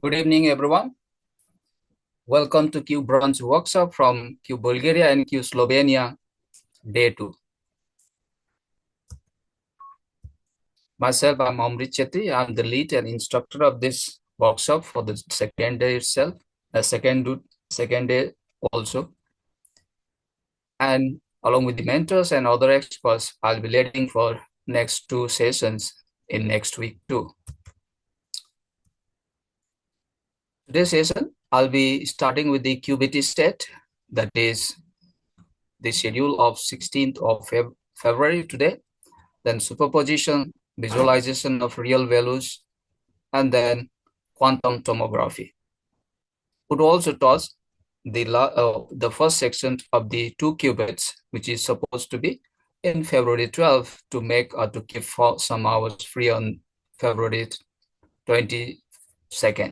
Good evening, everyone. Welcome to QBronze workshop from QBulgaria and QSlovenia, day 2. Myself, I'm Amrit Chetri. I'm the lead and instructor of this workshop for the second day itself, second day also. And along with the mentors and other experts, I'll be leading for next 2 sessions in next week too. Today's session, I'll be starting with the QBT state, that is the schedule of 16th of February today, then superposition, visualization of real values, and then quantum tomography. Would also touch the first section of the 2 qubits, which is supposed to be in February 12 to make or to keep for some hours free on February 22nd.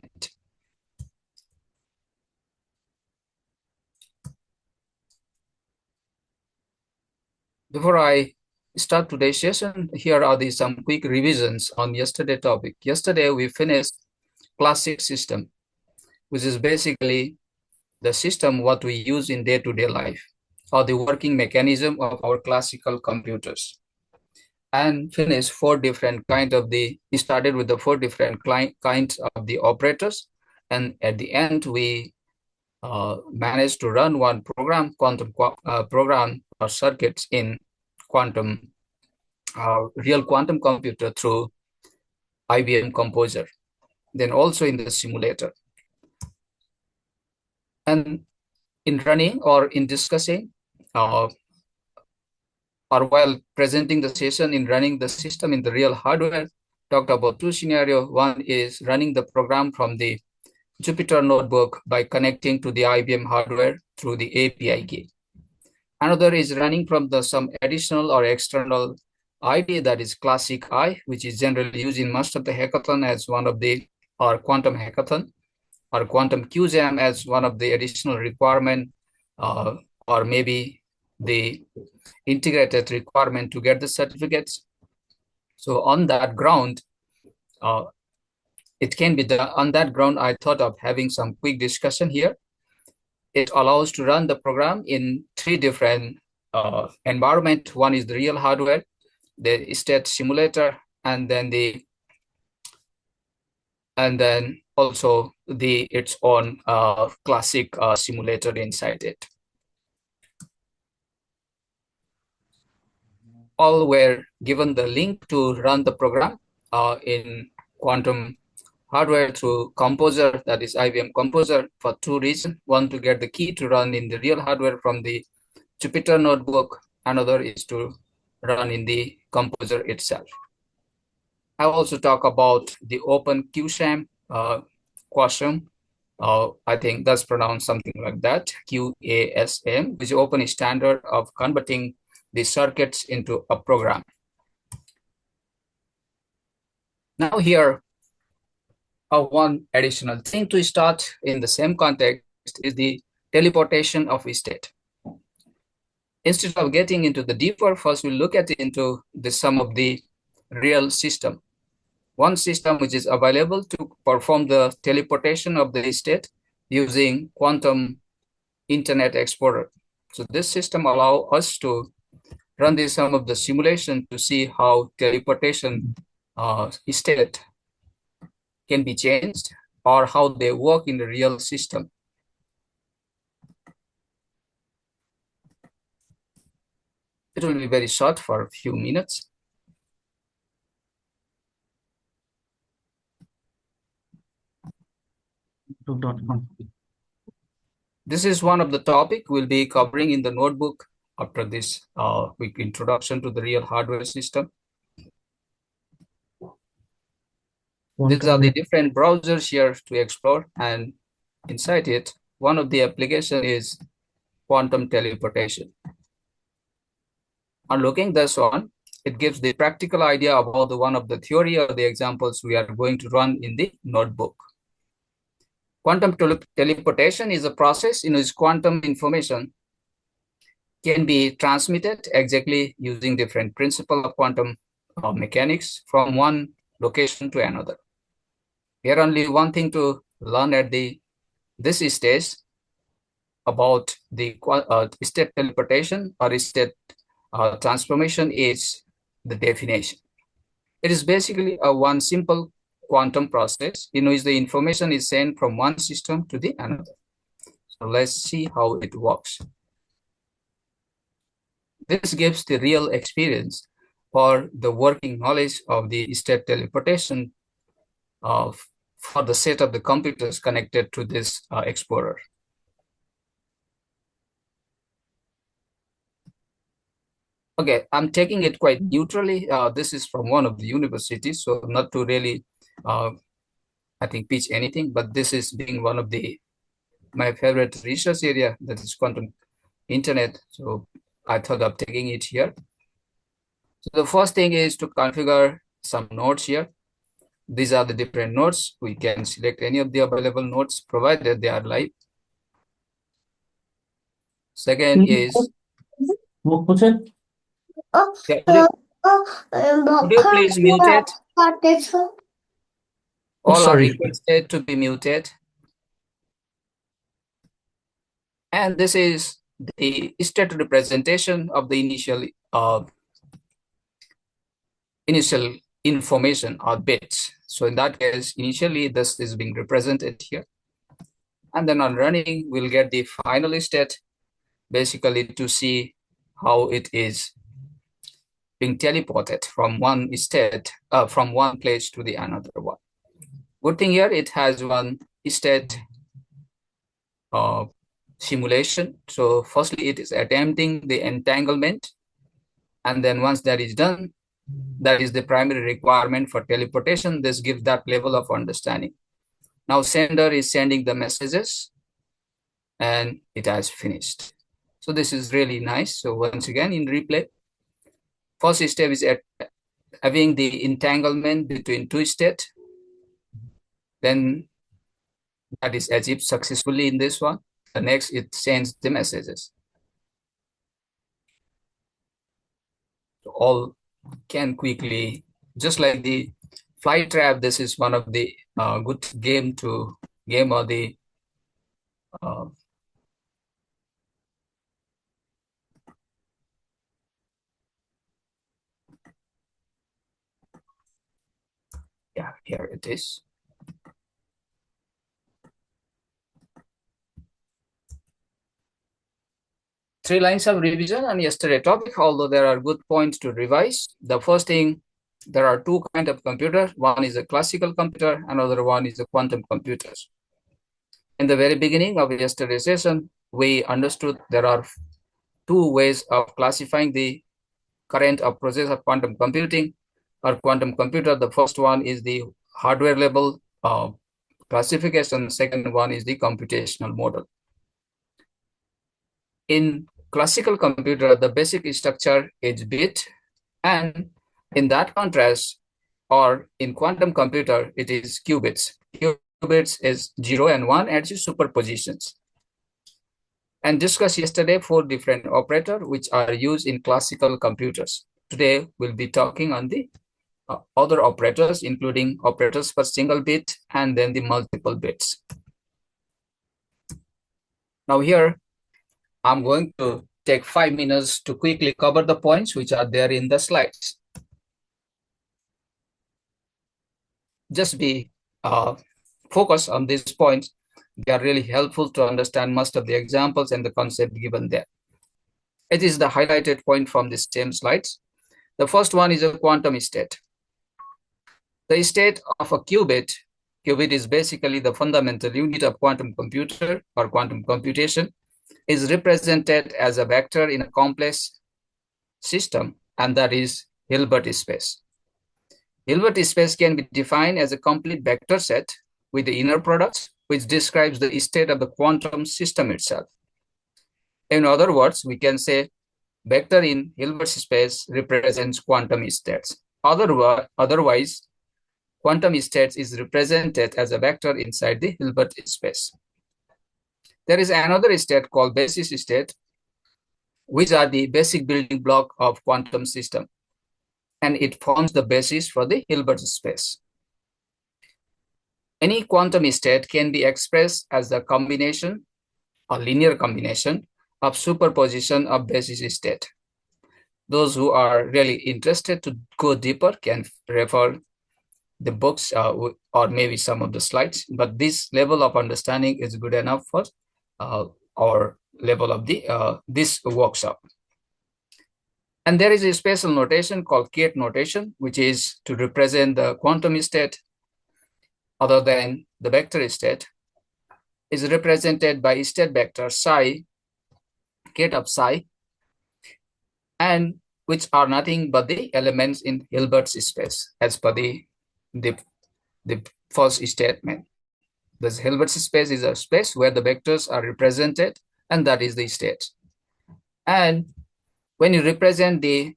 Before I start today's session, here are some quick revisions on yesterday's topic. Yesterday, we finished classic system, which is basically the system what we use in day-to-day life, or the working mechanism of our classical computers. And finished 4 different kinds of we started with the 4 different kinds of the operators. And at the end, we managed to run one program, quantum program or circuits in quantum, real quantum computer through IBM Composer, then also in the simulator. And in running or in discussing or while presenting the session in running the system in the real hardware, talked about 2 scenarios. One is running the program from the Jupyter notebook by connecting to the IBM hardware through the API key. Another is running from some additional or external IDE, that is classic I, which is generally used in most of the hackathon as one of the, or quantum hackathon, or quantum QJam as one of the additional requirement, or maybe the integrated requirement to get the certificates. So on that ground, it can be done. On that ground, I thought of having some quick discussion here. It allows to run the program in 3 different environments. One is the real hardware, the state simulator, and then also its own classic simulator inside it. All were given the link to run the program in quantum hardware through Composer, that is IBM Composer, for 2 reasons. One, to get the key to run in the real hardware from the Jupyter notebook. Another is to run in the Composer itself. I also talk about the Open QSAM QASM. I think that's pronounced something like that, QASM, which is open standard of converting the circuits into a program. Now here, one additional thing to start in the same context is the teleportation of a state. Instead of getting into the deeper, first we'll look at into some of the real system. One system which is available to perform the teleportation of the state using quantum Internet Explorer. So this system allows us to run some of the simulation to see how teleportation state can be changed or how they work in the real system. It will be very short for a few minutes. This is one of the topic we'll be covering in the notebook after this quick introduction to the real hardware system. These are the different browsers here to explore, and inside it, one of the application is quantum teleportation. On looking this one, it gives the practical idea about one of the theory or the examples we are going to run in the notebook. Quantum teleportation is a process in which quantum information can be transmitted exactly using different principles of quantum mechanics from one location to another. Here only one thing to learn at this stage about the state teleportation or state transformation is the definition. It is basically a one simple quantum process in which the information is sent from one system to the another. So let's see how it works. This gives the real experience or the working knowledge of the state teleportation of for the set of the computers connected to this explorer. Okay, I'm taking it quite neutrally. This is from one of the universities, so not to really, I think, pitch anything, but this is being one of my favorite research area, that is quantum internet. So I thought of taking it here. So the first thing is to configure some nodes here. These are the different nodes. We can select any of the available nodes provided they are live. Second is, yeah, could you please mute it? All are Sorry. requested to be muted. And this is the state representation of the initial information or bits. So in that case, initially this is being represented here. And then on running, we'll get the final state, basically to see how it is being teleported from one state, from one place to the another one. Good thing here, it has one state simulation. So firstly, it is attempting the entanglement. And then once that is done, that is the primary requirement for teleportation. This gives that level of understanding. Now sender is sending the messages and it has finished. So this is really nice. So once again, in replay, first step is having the entanglement between two states. Then that is achieved successfully in this one. The next, it sends the messages. So all can quickly, just like the fly trap, this is one of the good game or the yeah, here it is. Three lines of revision on yesterday topic, although there are good points to revise. The first thing, there are two kinds of computers. One is a classical computer, another one is a quantum computers. In the very beginning of yesterday's session, we understood there are two ways of classifying the current of process of quantum computing or quantum computer. The first one is the hardware level classification. The second one is the computational model. In classical computer, the basic structure is bit, and in that contrast, or in quantum computer, it is qubits. Qubits is 0 and 1 as superpositions. And discussed yesterday 4 different operators which are used in classical computers. Today, we'll be talking on the other operators, including operators for single bit and then the multiple bits. Now here, I'm going to take 5 minutes to quickly cover the points which are there in the slides. Just be focused on these points. They are really helpful to understand most of the examples and the concept given there. It is the highlighted point from the same slides. The first one is a quantum state. The state of a qubit is basically the fundamental unit of quantum computer or quantum computation, is represented as a vector in a complex system, and that is Hilbert space. Hilbert space can be defined as a complete vector set with the inner products, which describes the state of the quantum system itself. In other words, we can say vector in Hilbert space represents quantum states. Otherwise, quantum states is represented as a vector inside the Hilbert space. There is another state called basis state, which are the basic building block of quantum system, and it forms the basis for the Hilbert space. Any quantum state can be expressed as the combination or linear combination of superposition of basis state. Those who are really interested to go deeper can refer the books or maybe some of the slides, but this level of understanding is good enough for our level of the this workshop. And there is a special notation called Kate notation, which is to represent the quantum state other than the vector state, is represented by state vector psi, Kate of psi, and which are nothing but the elements in Hilbert's space, as per the first statement. This Hilbert's space is a space where the vectors are represented, and that is the state. And when you represent the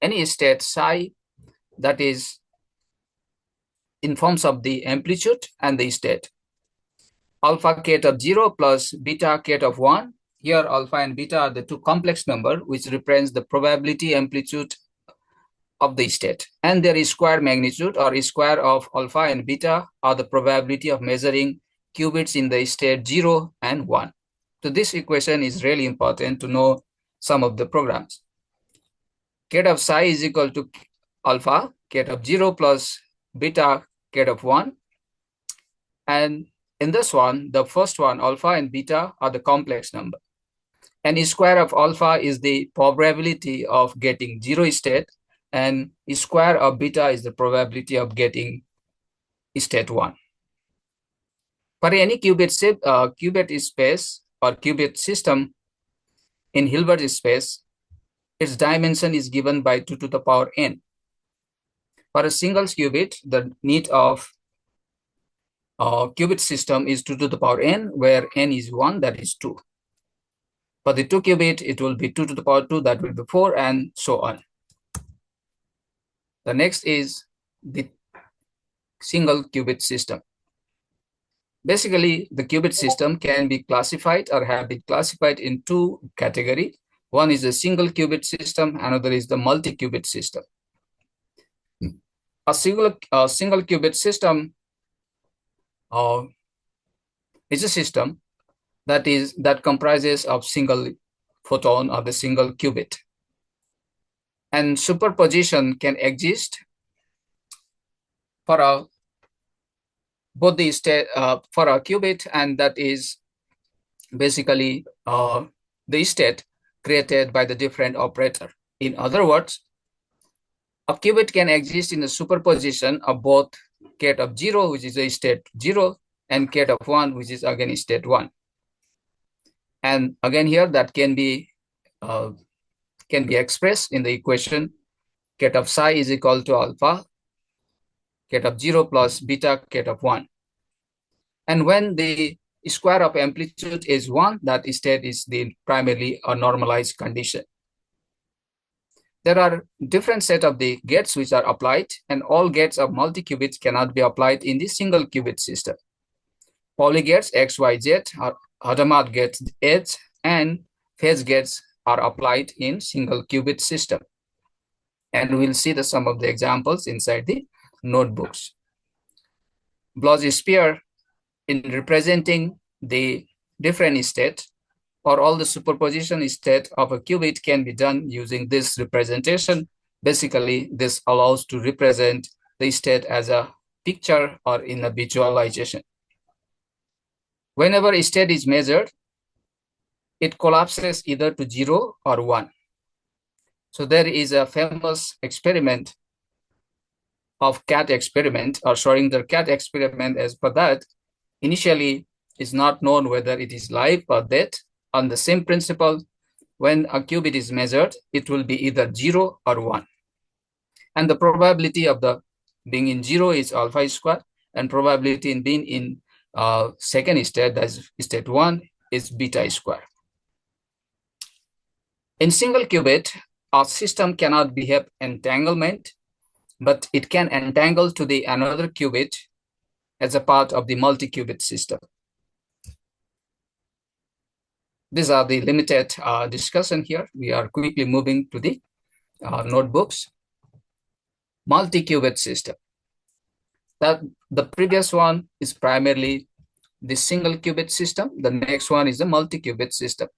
any state psi, that is in forms of the amplitude and the state. Alpha Kate of 0 plus beta Kate of 1. Here alpha and beta are the two complex numbers which represents the probability amplitude of the state, and their square magnitude or square of alpha and beta are the probability of measuring qubits in the state 0 and 1. So this equation is really important to know some of the programs. Kate of psi is equal to alpha Kate of 0 plus beta Kate of 1. And in this one, the first one, alpha and beta are the complex number. And square of alpha is the probability of getting 0 state, and square of beta is the probability of getting state 1. For any qubit space or qubit system in Hilbert space, its dimension is given by 2 to the power n. For a single qubit, the need of qubit system is 2 to the power n, where n is 1, that is 2. For the 2 qubit, it will be 2 to the power 2, that will be 4, and so on. The next is the single qubit system. Basically, the qubit system can be classified or have been classified in two categories. One is a single qubit system, another is the multi-qubit system. A single qubit system is a system that comprises of single photon or the single qubit. And superposition can exist for both the state for a qubit, and that is basically the state created by the different operator. In other words, a qubit can exist in the superposition of both Kate of 0, which is a state 0, and Kate of 1, which is again state 1. And again here that can be expressed in the equation Kate of psi is equal to alpha Kate of 0 plus beta Kate of 1. And when the square of amplitude is 1, that state is the primarily a normalized condition. There are different set of the gates which are applied, and all gates of multi-qubits cannot be applied in the single qubit system. Poly gates X, Y, Z, Hadamard gates H, and phase gates are applied in single qubit system. And we'll see some of the examples inside the notebooks. Bloch's sphere, in representing the different state or all the superposition state of a qubit, can be done using this representation. Basically, this allows to represent the state as a picture or in a visualization. Whenever a state is measured, it collapses either to 0 or 1. So there is a famous experiment of cat experiment or Schrödinger cat experiment. As per that, initially it's not known whether it is life or death. On the same principle, when a qubit is measured, it will be either 0 or 1. And the probability of the being in 0 is alpha square, and probability in being in second state, that's state 1, is beta square. In single qubit, our system cannot behave entanglement, but it can entangle to the another qubit as a part of the multi-qubit system. These are the limited discussion here. We are quickly moving to the notebooks. Multi-qubit system. That the previous one is primarily the single qubit system. The next one is the multi-qubit system.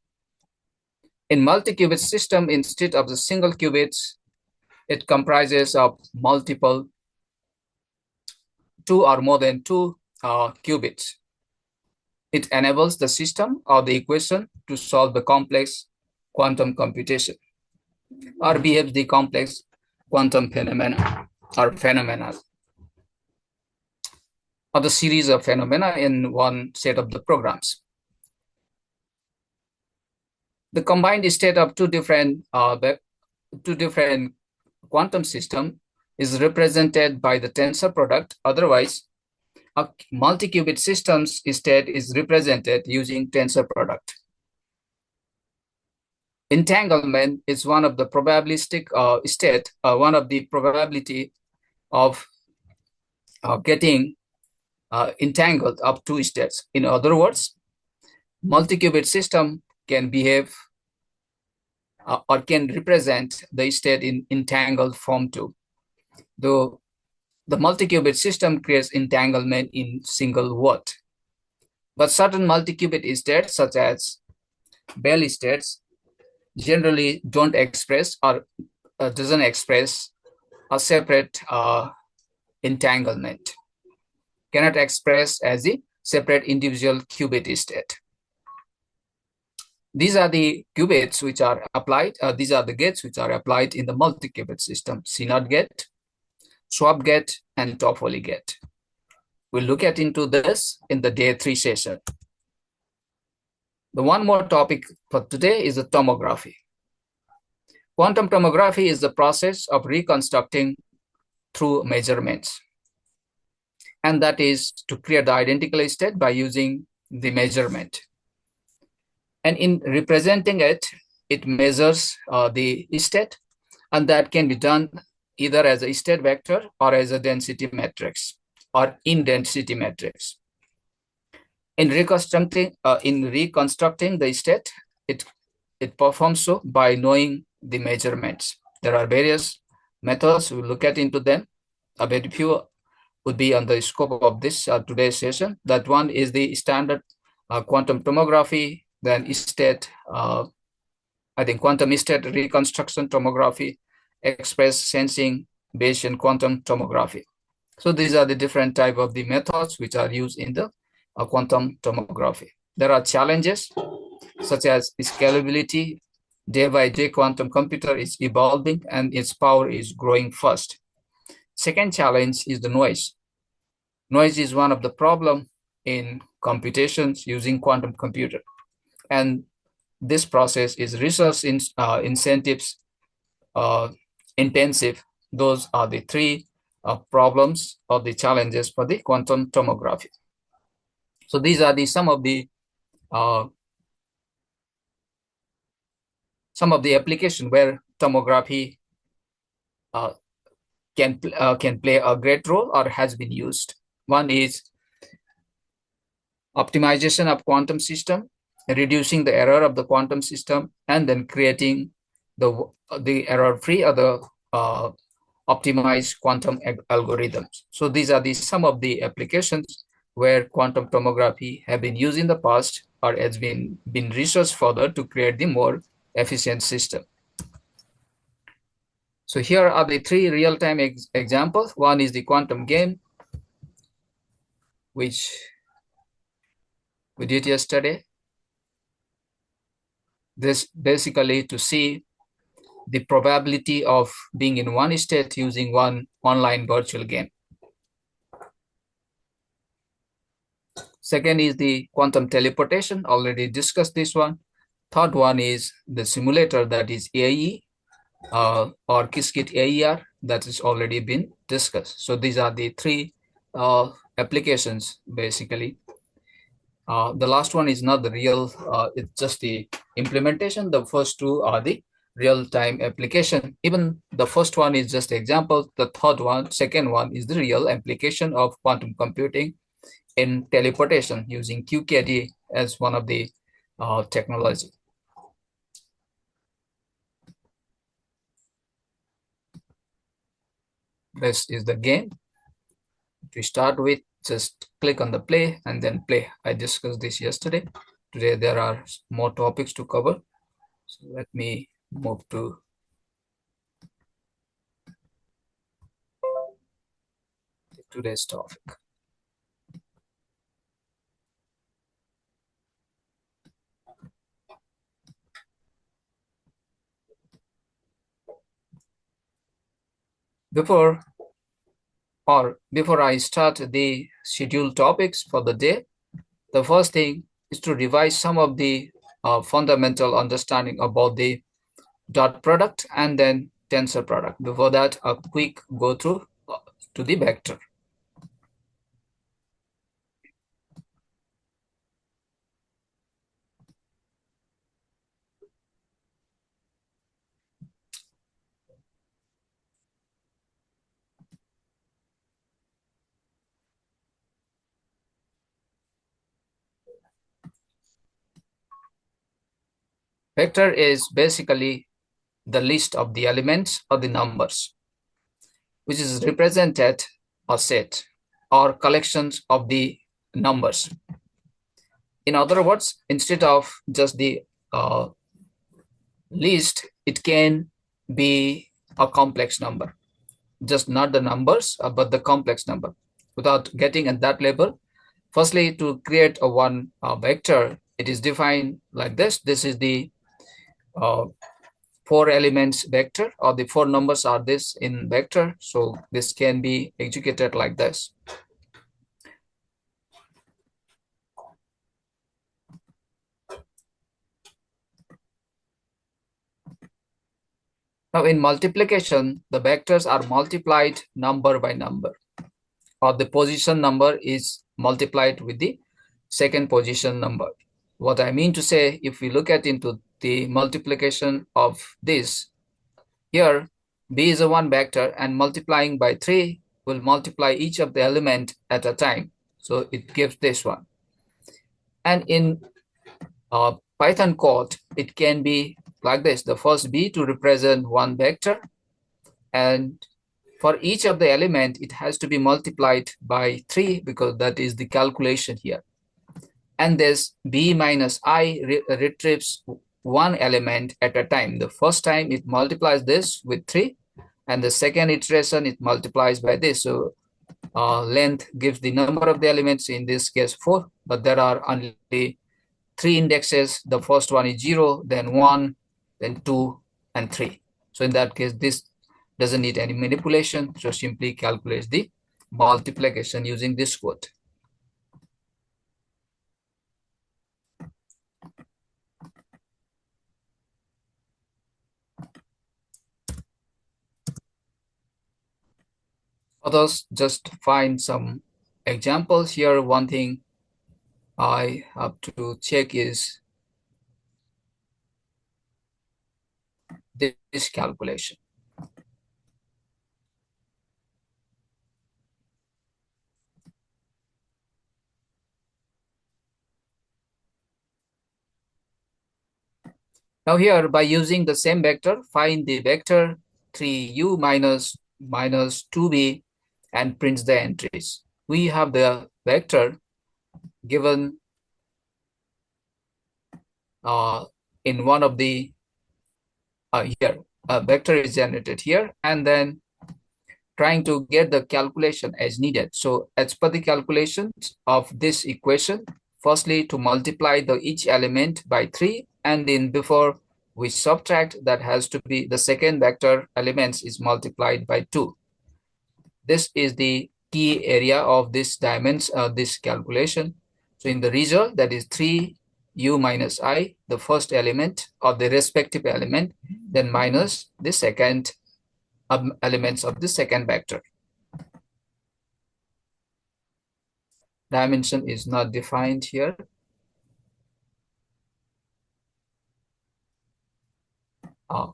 In multi-qubit system, instead of the single qubits, it comprises of multiple, two or more than two qubits. It enables the system or the equation to solve the complex quantum computation or behaves the complex quantum phenomena or phenomena or the series of phenomena in one set of the programs. The combined state of two different quantum system is represented by the tensor product. Otherwise, a multi-qubit system's state is represented using tensor product. Entanglement is one of the probabilistic state, one of the probability of getting entangled up two states. In other words, multi-qubit system can behave or can represent the state in entangled form too. Though the multi-qubit system creates entanglement in single word. But certain multi-qubit states, such as Bell states, generally don't express or doesn't express a separate entanglement, cannot express as a separate individual qubit state. These are the qubits which are applied. These are the gates which are applied in the multi-qubit system: CNOT gate, swap gate, and Toffoli gate. We'll look at into this in the day 3 session. The one more topic for today is the tomography. Quantum tomography is the process of reconstructing through measurements. And that is to create the identical state by using the measurement. And in representing it, it measures the state, and that can be done either as a state vector or as a density matrix or in density matrix. In reconstructing the state, it performs so by knowing the measurements. There are various methods. We'll look at into them. A very few would be on the scope of this today's session. That one is the standard quantum tomography, then state, quantum state reconstruction tomography, express sensing Bayesian quantum tomography. So these are the different type of the methods which are used in the quantum tomography. There are challenges such as scalability. Day by day, quantum computer is evolving and its power is growing fast. Second challenge is the noise. Noise is one of the problems in computations using quantum computer. And this process is resource incentives intensive. Those are the three problems or the challenges for the quantum tomography. So these are some of the application where tomography can play a great role or has been used. One is optimization of quantum system, reducing the error of the quantum system, and then creating the error-free or the optimized quantum algorithms. So these are some of the applications where quantum tomography have been used in the past or has been researched further to create the more efficient system. So here are the 3 real-time examples. One is the quantum game, which we did yesterday. This basically to see the probability of being in one state using one online virtual game. Second is the quantum teleportation, already discussed this one. Third one is the simulator, that is AE or Qiskit AER, that has already been discussed. So these are the 3 applications basically. The last one is not the real, it's just the implementation. The first 2 are the real-time application. Even the first one is just example. The second one is the real application of quantum computing in teleportation using QKD as one of the technology. This is the game. To start with, just click on the play and then play. I discussed this yesterday. Today there are more topics to cover. So let me move to today's topic. Before I start the scheduled topics for the day, the first thing is to revise some of the fundamental understanding about the dot product and then tensor product. Before that, a quick go through to the vector. Vector is basically the list of the elements or the numbers, which is represented a set or collections of the numbers. In other words, instead of just the list, it can be a complex number, just not the numbers, but the complex number. Without getting at that level, firstly, to create a one vector, it is defined like this. This is the uh, four elements vector, or the four numbers are this in vector. So this can be executed like this. Now in multiplication, the vectors are multiplied number by number, or the position number is multiplied with the second position number. What I mean to say, if we look at into the multiplication of this, here b is a one vector and multiplying by 3 will multiply each of the element at a time. So it gives this one. And in Python code, it can be like this. The first b to represent one vector, and for each of the element, it has to be multiplied by 3 because that is the calculation here. And this b minus I retrieves one element at a time. The first time it multiplies this with 3, and the second iteration it multiplies by this. So length gives the number of the elements, in this case 4, but there are only 3 indexes. The first one is 0, then 1, then 2, and 3. So in that case, this doesn't need any manipulation, so simply calculates the multiplication using this code. Others just find some examples here. One thing I have to check is this calculation. Now here, by using the same vector, find the vector 3u minus 2b and prints the entries. We have the vector given in one of the here. A vector is generated here, and then trying to get the calculation as needed. So as per the calculations of this equation, firstly to multiply the each element by 3, and then before we subtract, that has to be the second vector elements is multiplied by 2. This is the key area of this dimension, this calculation. So in the result, that is 3u minus I, the first element of the respective element, then minus the second elements of the second vector. Dimension is not defined here.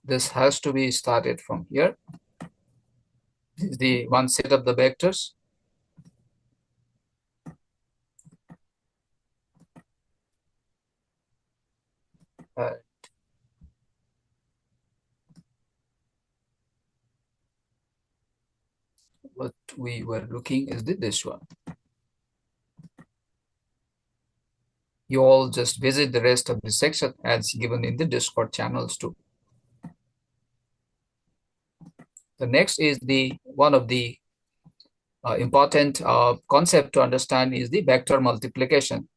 This has to be started from here. This is the one set of the vectors. Uh, what we were looking is this one. You all just visit the rest of the section as given in the Discord channels too. The next is the one of the important concept to understand is the vector multiplication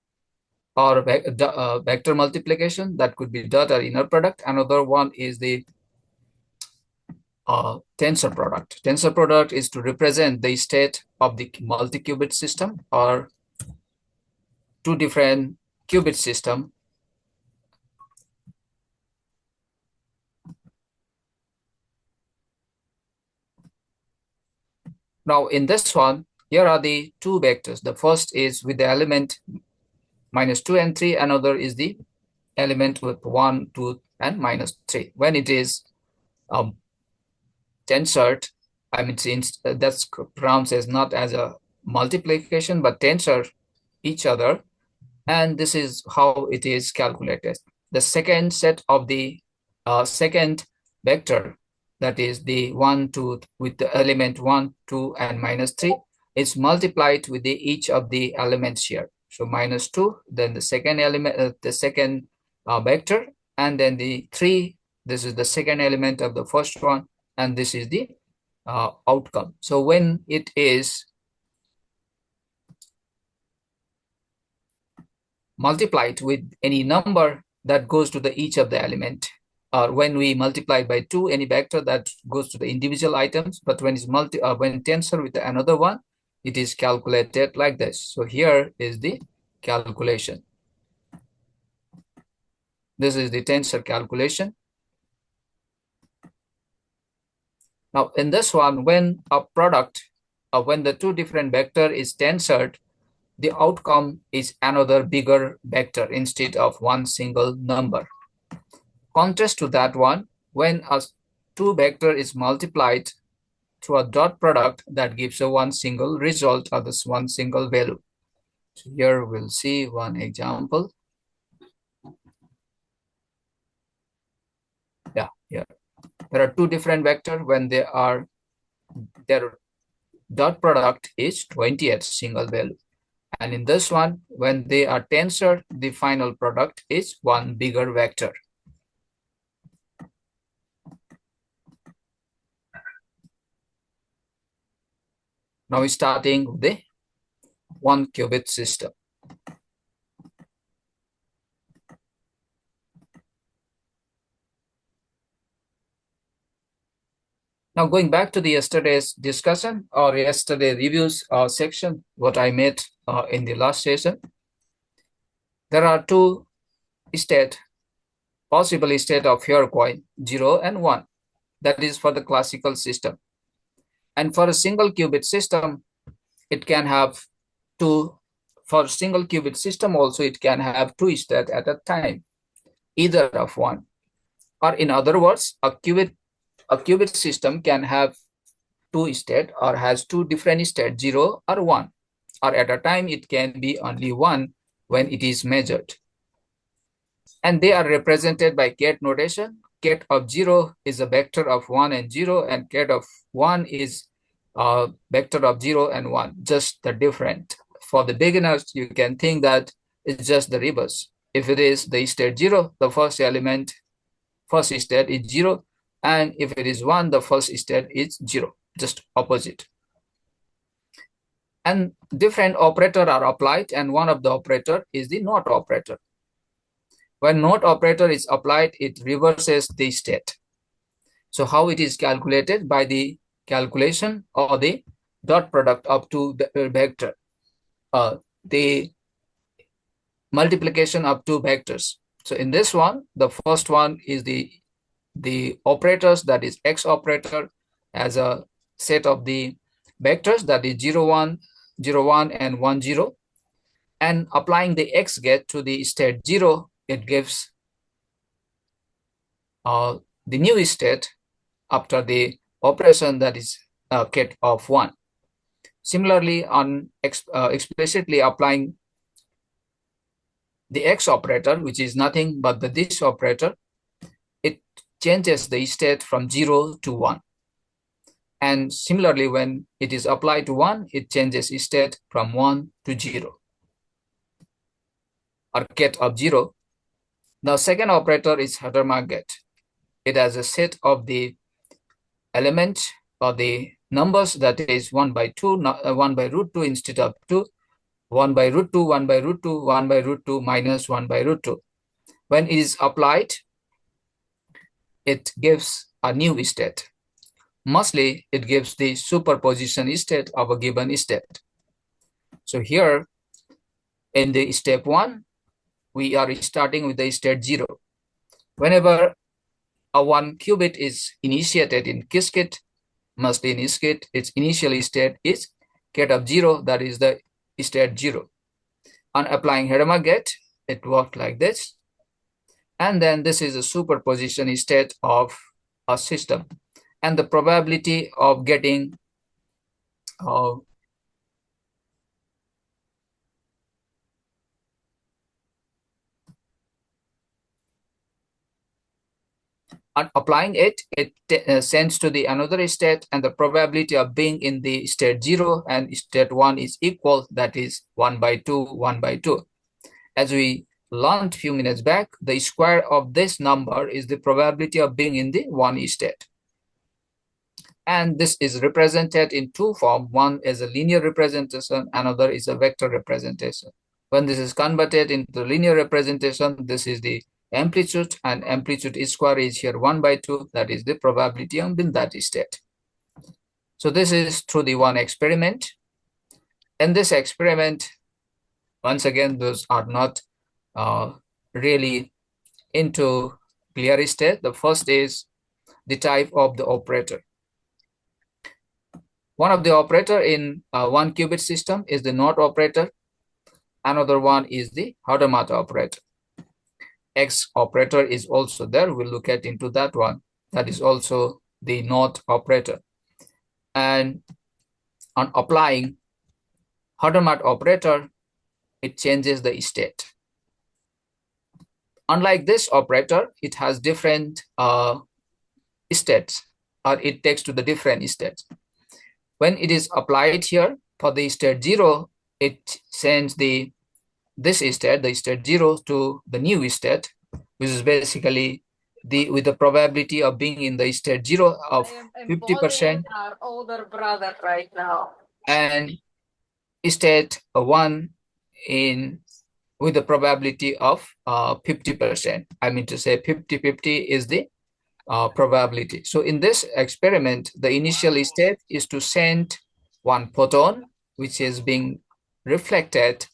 or vector multiplication. That could be dot or inner product. Another one is the tensor product. Tensor product is to represent the state of the multi-qubit system or two different qubit system. Now in this one, here are the two vectors. The first is with the element -2 and 3. Another is the element with 1, 2, and -3. When it is tensored, I mean, since that's pronounced as not as a multiplication, but tensor each other. And this is how it is calculated. The second set of the second vector, that is the 1, 2, with the element 1, 2, and -3, is multiplied with the each of the elements here. So -2, then the second element, the second vector, and then the 3, this is the second element of the first one, and this is the outcome. So when it is multiplied with any number that goes to the each of the element, or when we multiply by 2 any vector that goes to the individual items, but when it's when tensor with another one, it is calculated like this. So here is the calculation. This is the tensor calculation. Now in this one, when a product when the two different vector is tensored, the outcome is another bigger vector instead of one single number. Contrast to that one, when a two vector is multiplied through a dot product, that gives a one single result or this one single value. So here we'll see one example. Yeah, here. There are two different vectors. When their dot product is 20 at single value. And in this one, when they are tensored, the final product is one bigger vector. Now we're starting with the one qubit system. Now going back to the yesterday's discussion or yesterday reviews section, what I made in the last session, there are two possible state of your coin, 0 and 1. That is for the classical system. And for a single qubit system, it can have two. For a single qubit system also, it can have two states at a time, either of one. Or in other words, a qubit system can have two states or has two different states, 0 or 1. Or at a time, it can be only 1 when it is measured. And they are represented by ket notation. Ket of 0 is a vector of 1 and 0, and ket of 1 is a vector of 0 and 1, just the different. For the beginners, you can think that it's just the reverse. If it is the state 0, the first state is 0, and if it is 1, the first state is 0, just opposite. And different operator are applied, and one of the operator is the NOT operator. When NOT operator is applied, it reverses the state. So how it is calculated? By the calculation or the dot product of two vector, the multiplication of two vectors. So in this one, the first one is the operators, that is X operator as a set of the vectors, that is 0, 1, 0, 1, and 1, 0. And applying the X gate to the state 0, it gives the new state after the operation, that is ket of 1. Similarly, on explicitly applying the X operator, which is nothing but the this operator, it changes the state from 0 to 1. And similarly, when it is applied to 1, it changes state from 1 to 0, or get of 0. The second operator is Hadamard get. It has a set of the elements or the numbers that is 1 by 2, 1 by root 2 instead of 2, 1 by root 2, 1 by root 2, 1 by root 2 minus 1 by root 2. When it is applied, it gives a new state. Mostly, it gives the superposition state of a given state. So here, in the step 1, we are starting with the state 0. Whenever a 1 qubit is initiated in Qiskit, mostly in Qiskit, its initial state is get of 0, that is the state 0. On applying Hadamard get, it worked like this. And then this is a superposition state of a system. And the probability of getting on applying it, it sends to the another state, and the probability of being in the state 0 and state 1 is equal, that is 1 by 2, 1 by 2. As we learned a few minutes back, the square of this number is the probability of being in the 1 state. And this is represented in two forms. One is a linear representation, another is a vector representation. When this is converted into linear representation, this is the amplitude, and amplitude square is here 1 by 2, that is the probability of in that state. So this is through the one experiment. In this experiment, once again, those are not really into clear state. The first is the type of the operator. One of the operator in a 1 qubit system is the NOT operator. Another one is the Hadamard operator. X operator is also there. We'll look at into that one. That is also the NOT operator. And on applying Hadamard operator, it changes the state. Unlike this operator, it has different states, or it takes to the different states. When it is applied here for the state 0, it sends this state, the state 0, to the new state, which is basically with the probability of being in the state 0 of 50%. Our older brother right now. And state 1 with the probability of 50%. I mean to say 50-50 is the probability. So in this experiment, the initial state is to send one photon, which is being reflected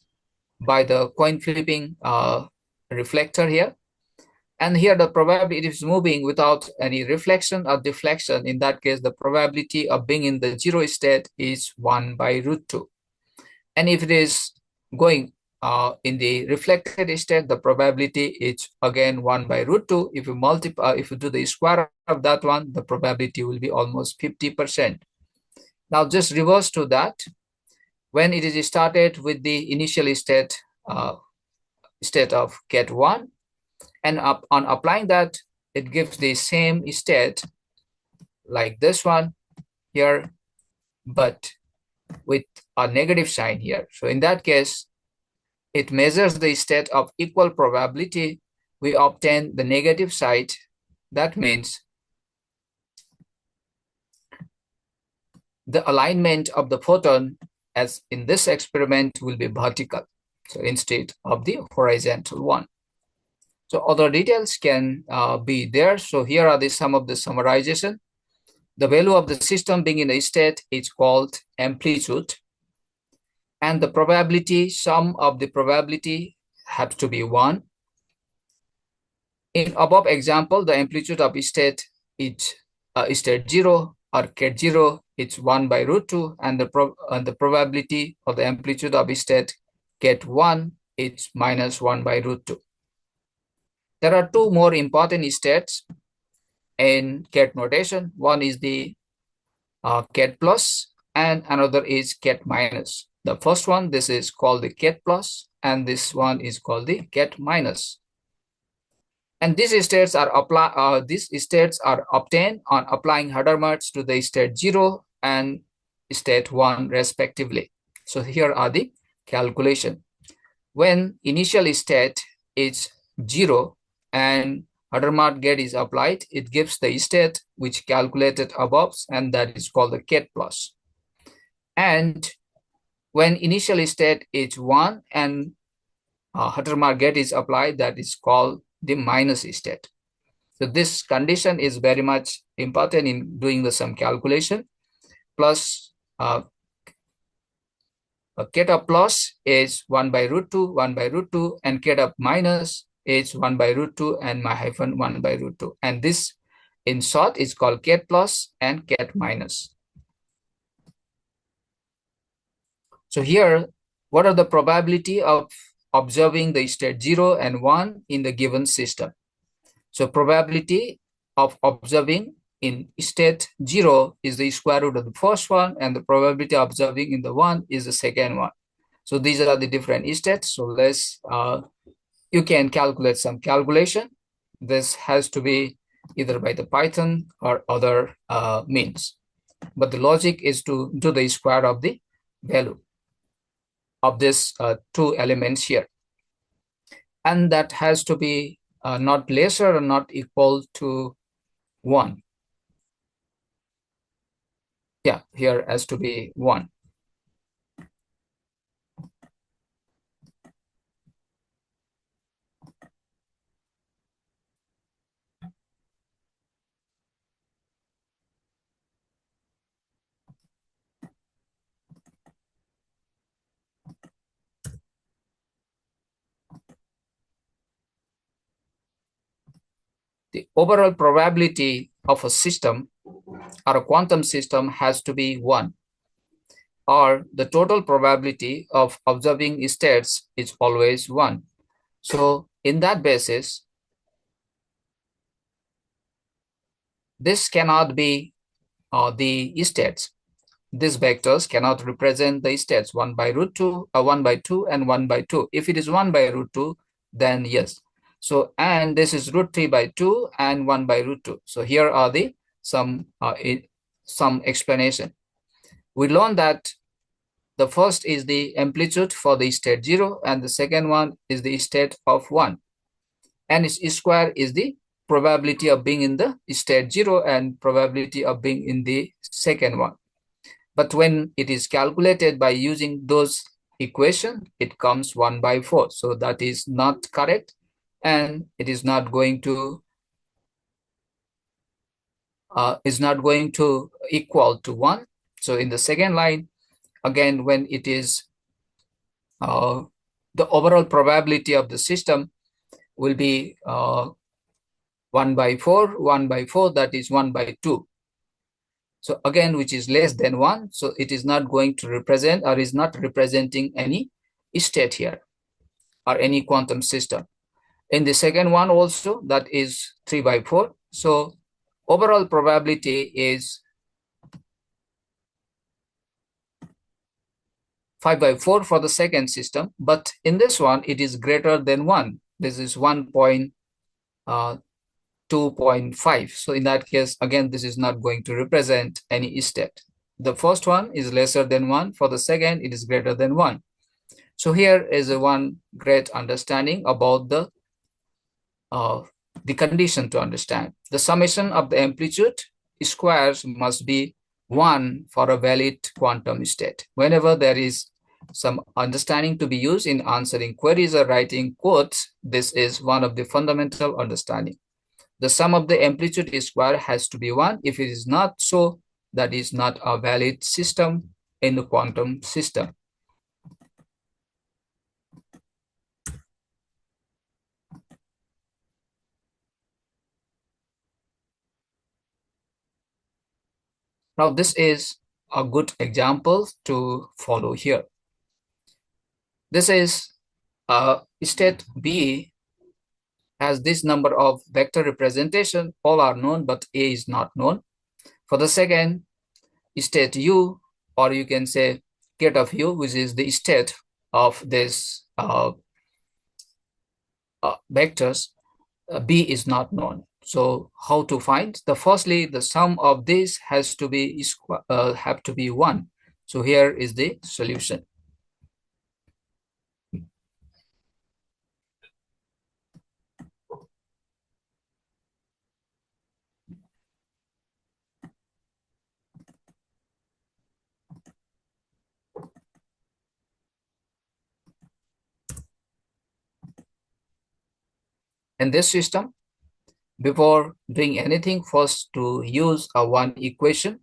by the coin flipping reflector here. And here the probability is moving without any reflection or deflection. In that case, the probability of being in the 0 state is 1 by root 2. And if it is going in the reflected state, the probability is again 1 by root 2. If you multiply, if you do the square of that one, the probability will be almost 50%. Now just reverse to that. When it is started with the initial state, state of get 1, and on applying that, it gives the same state like this one here, but with a negative sign here. So in that case, it measures the state of equal probability. We obtain the negative side. That means the alignment of the photon, as in this experiment, will be vertical, so instead of the horizontal one. So other details can be there. So here are some of the summarization. The value of the system being in a state is called amplitude. And the probability, sum of the probability has to be 1. In above example, the amplitude of state is state 0 or get 0, it's 1 by root 2, and the probability of the amplitude of state get 1, it's minus 1 by root 2. There are two more important states in ket notation. One is the ket plus, and another is ket minus. The first one, this is called the ket plus, and this one is called the ket minus. And these states are obtained on applying Hadamard's to the state 0 and state 1 respectively. So here are the calculation. When initial state is 0 and Hadamard gate is applied, it gives the state which calculated above, and that is called the ket plus. And when initial state is 1 and Hadamard gate is applied, that is called the minus state. So this condition is very much important in doing some calculation. Plus, ket up plus is 1 by root 2, 1 by root 2, and ket up minus is 1 by root 2 and my hyphen 1 by root 2. And this, in short, is called ket plus and ket minus. So here, what are the probability of observing the state 0 and 1 in the given system? So probability of observing in state 0 is the square root of the first one, and the probability of observing in the 1 is the second one. So these are the different states. So let's, you can calculate some calculation. This has to be either by the Python or other means. But the logic is to do the square of the value of this two elements here. And that has to be not lesser or not equal to 1. Yeah, here has to be 1. The overall probability of a system or a quantum system has to be 1, or the total probability of observing states is always 1. So in that basis, this cannot be the states. These vectors cannot represent the states 1 by root 2, 1 by 2, and 1 by 2. If it is 1 by root 2, then yes. So, and this is root 3 by 2 and 1 by root 2. So here are the some explanation. We learned that the first is the amplitude for the state 0, and the second one is the state of 1. And its square is the probability of being in the state 0 and probability of being in the second one. But when it is calculated by using those equation, it comes 1 by 4. So that is not correct, and it is not going to equal to 1. So in the second line, again, when it is the overall probability of the system will be 1 by 4, 1 by 4, that is 1 by 2. So again, which is less than 1. So it is not going to represent, or is not representing any state here or any quantum system. In the second one also, that is 3 by 4. So overall probability is 5 by 4 for the second system. But in this one, it is greater than 1. This is 2.5. So in that case, again, this is not going to represent any state. The first one is lesser than 1. For the second, it is greater than 1. So here is one great understanding about the condition to understand. The summation of the amplitude squares must be 1 for a valid quantum state. Whenever there is some understanding to be used in answering queries or writing quotes, this is one of the fundamental understanding. The sum of the amplitude square has to be 1. If it is not so, that is not a valid system in the quantum system. Now, this is a good example to follow here. This is state B has this number of vector representation. All are known, but A is not known. For the second, state U, or you can say get of u, which is the state of this vectors, b is not known. So how to find? Firstly, the sum of this has to be have to be 1. So here is the solution. In this system, before doing anything, first to use a one equation.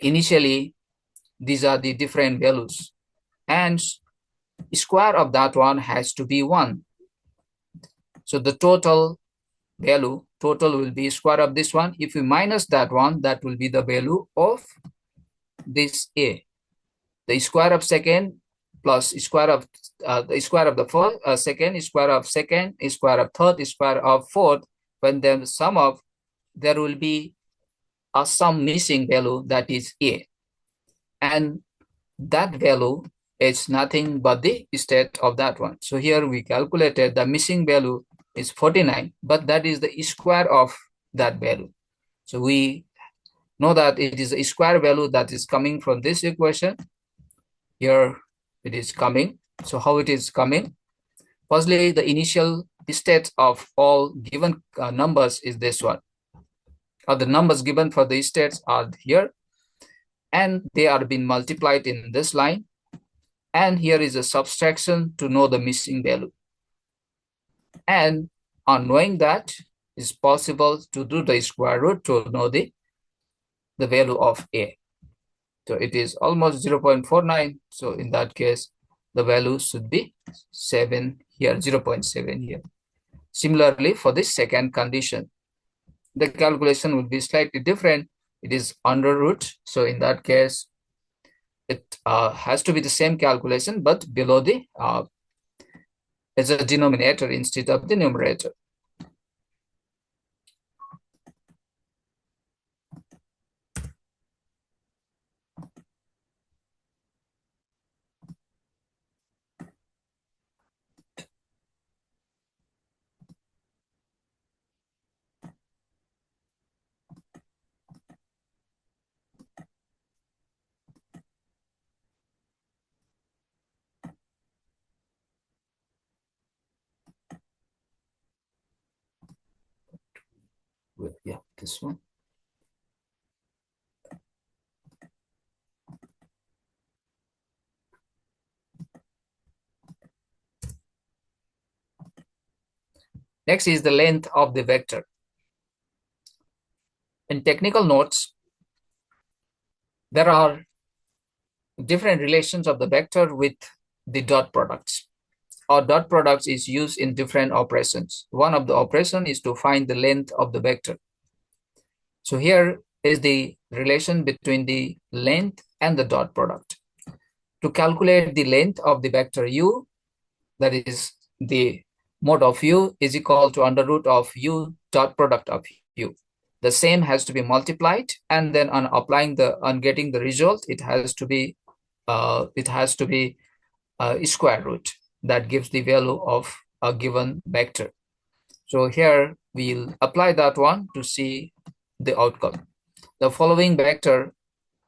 Initially, these are the different values, and square of that one has to be 1. So the total will be square of this one. If we minus that one, that will be the value of this a. The square of second plus square of the square of the first, second, square of second, square of third, square of fourth. When the sum of, there will be a some missing value, that is a, and that value is nothing but the state of that one. So here we calculated the missing value is 49, but that is the square of that value. So we know that it is a square value that is coming from this equation. Here it is coming. So how it is coming? Firstly, the initial state of all given numbers is this one. Or the numbers given for the states are here, and they are being multiplied in this line. And here is a subtraction to know the missing value. And on knowing that, it's possible to do the square root to know the value of a. So it is almost 0.49. So in that case, the value should be 7 here, 0.7 here. Similarly, for this second condition, the calculation would be slightly different. It is under root. So in that case, it has to be the same calculation, but below the as a denominator instead of the numerator. Yeah, this one. Next is the length of the vector. In technical notes, there are different relations of the vector with the dot products. Our dot products is used in different operations. One of the operation is to find the length of the vector. So here is the relation between the length and the dot product. To calculate the length of the vector u, that is the mod of u is equal to under root of u dot product of u. The same has to be multiplied, and then on getting the result, it has to be square root that gives the value of a given vector. So here we'll apply that one to see the outcome. The following vector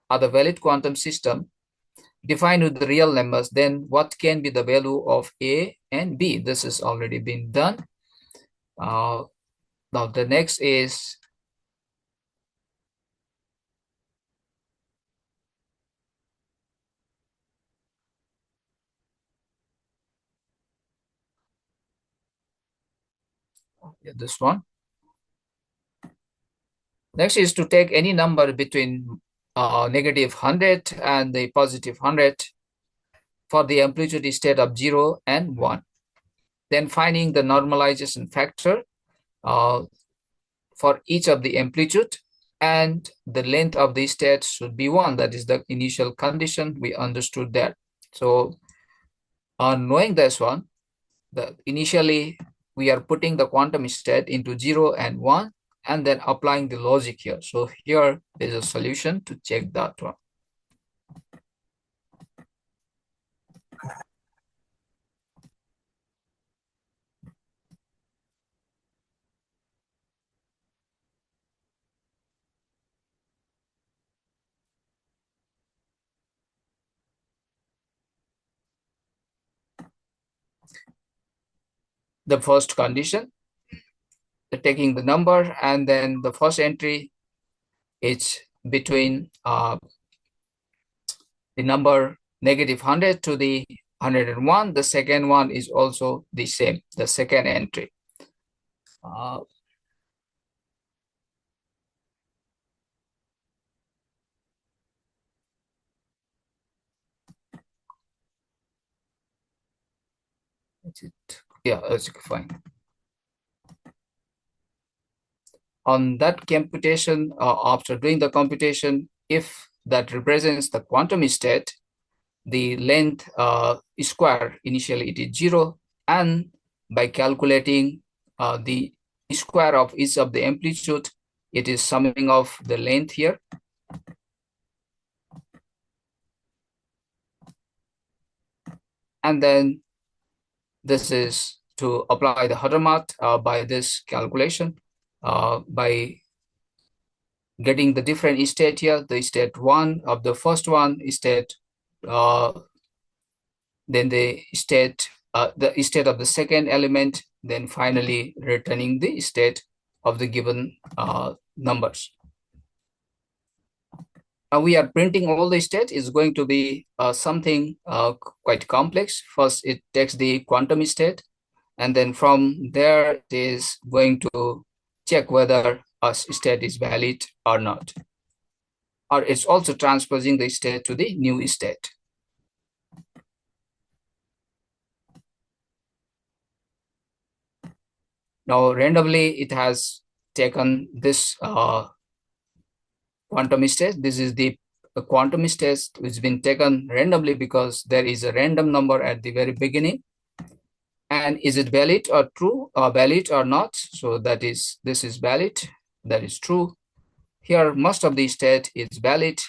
are the valid quantum system defined with the real numbers. Then what can be the value of a and b? This has already been done. Now the next is this one. Next is to take any number between negative 100 and the positive 100 for the amplitude state of 0 and 1. Then finding the normalization factor for each of the amplitude, and the length of the state should be 1. That is the initial condition. We understood that. So on knowing this one, initially we are putting the quantum state into 0 and 1, and then applying the logic here. So here is a solution to check that one. the first condition, taking the number, and then the first entry is between the number -100 to the 101. The second one is also the same, the second entry. Yeah, that's fine. On that computation, after doing the computation, if that represents the quantum state, the length square, initially it is 0, and by calculating the square of each of the amplitude, it is summing of the length here. And then this is to apply the Hadamard by this calculation, by getting the different state here, the state 1 of the first one, state then the state of the second element, then finally returning the state of the given numbers. Now we are printing all the state is going to be something quite complex. First, it takes the quantum state, and then from there it is going to check whether a state is valid or not. Or it's also transposing the state to the new state. Now, randomly, it has taken this quantum state. This is the quantum state which has been taken randomly because there is a random number at the very beginning. And is it valid or true, or valid or not? So that is, this is valid, that is true. Here, most of the state is valid.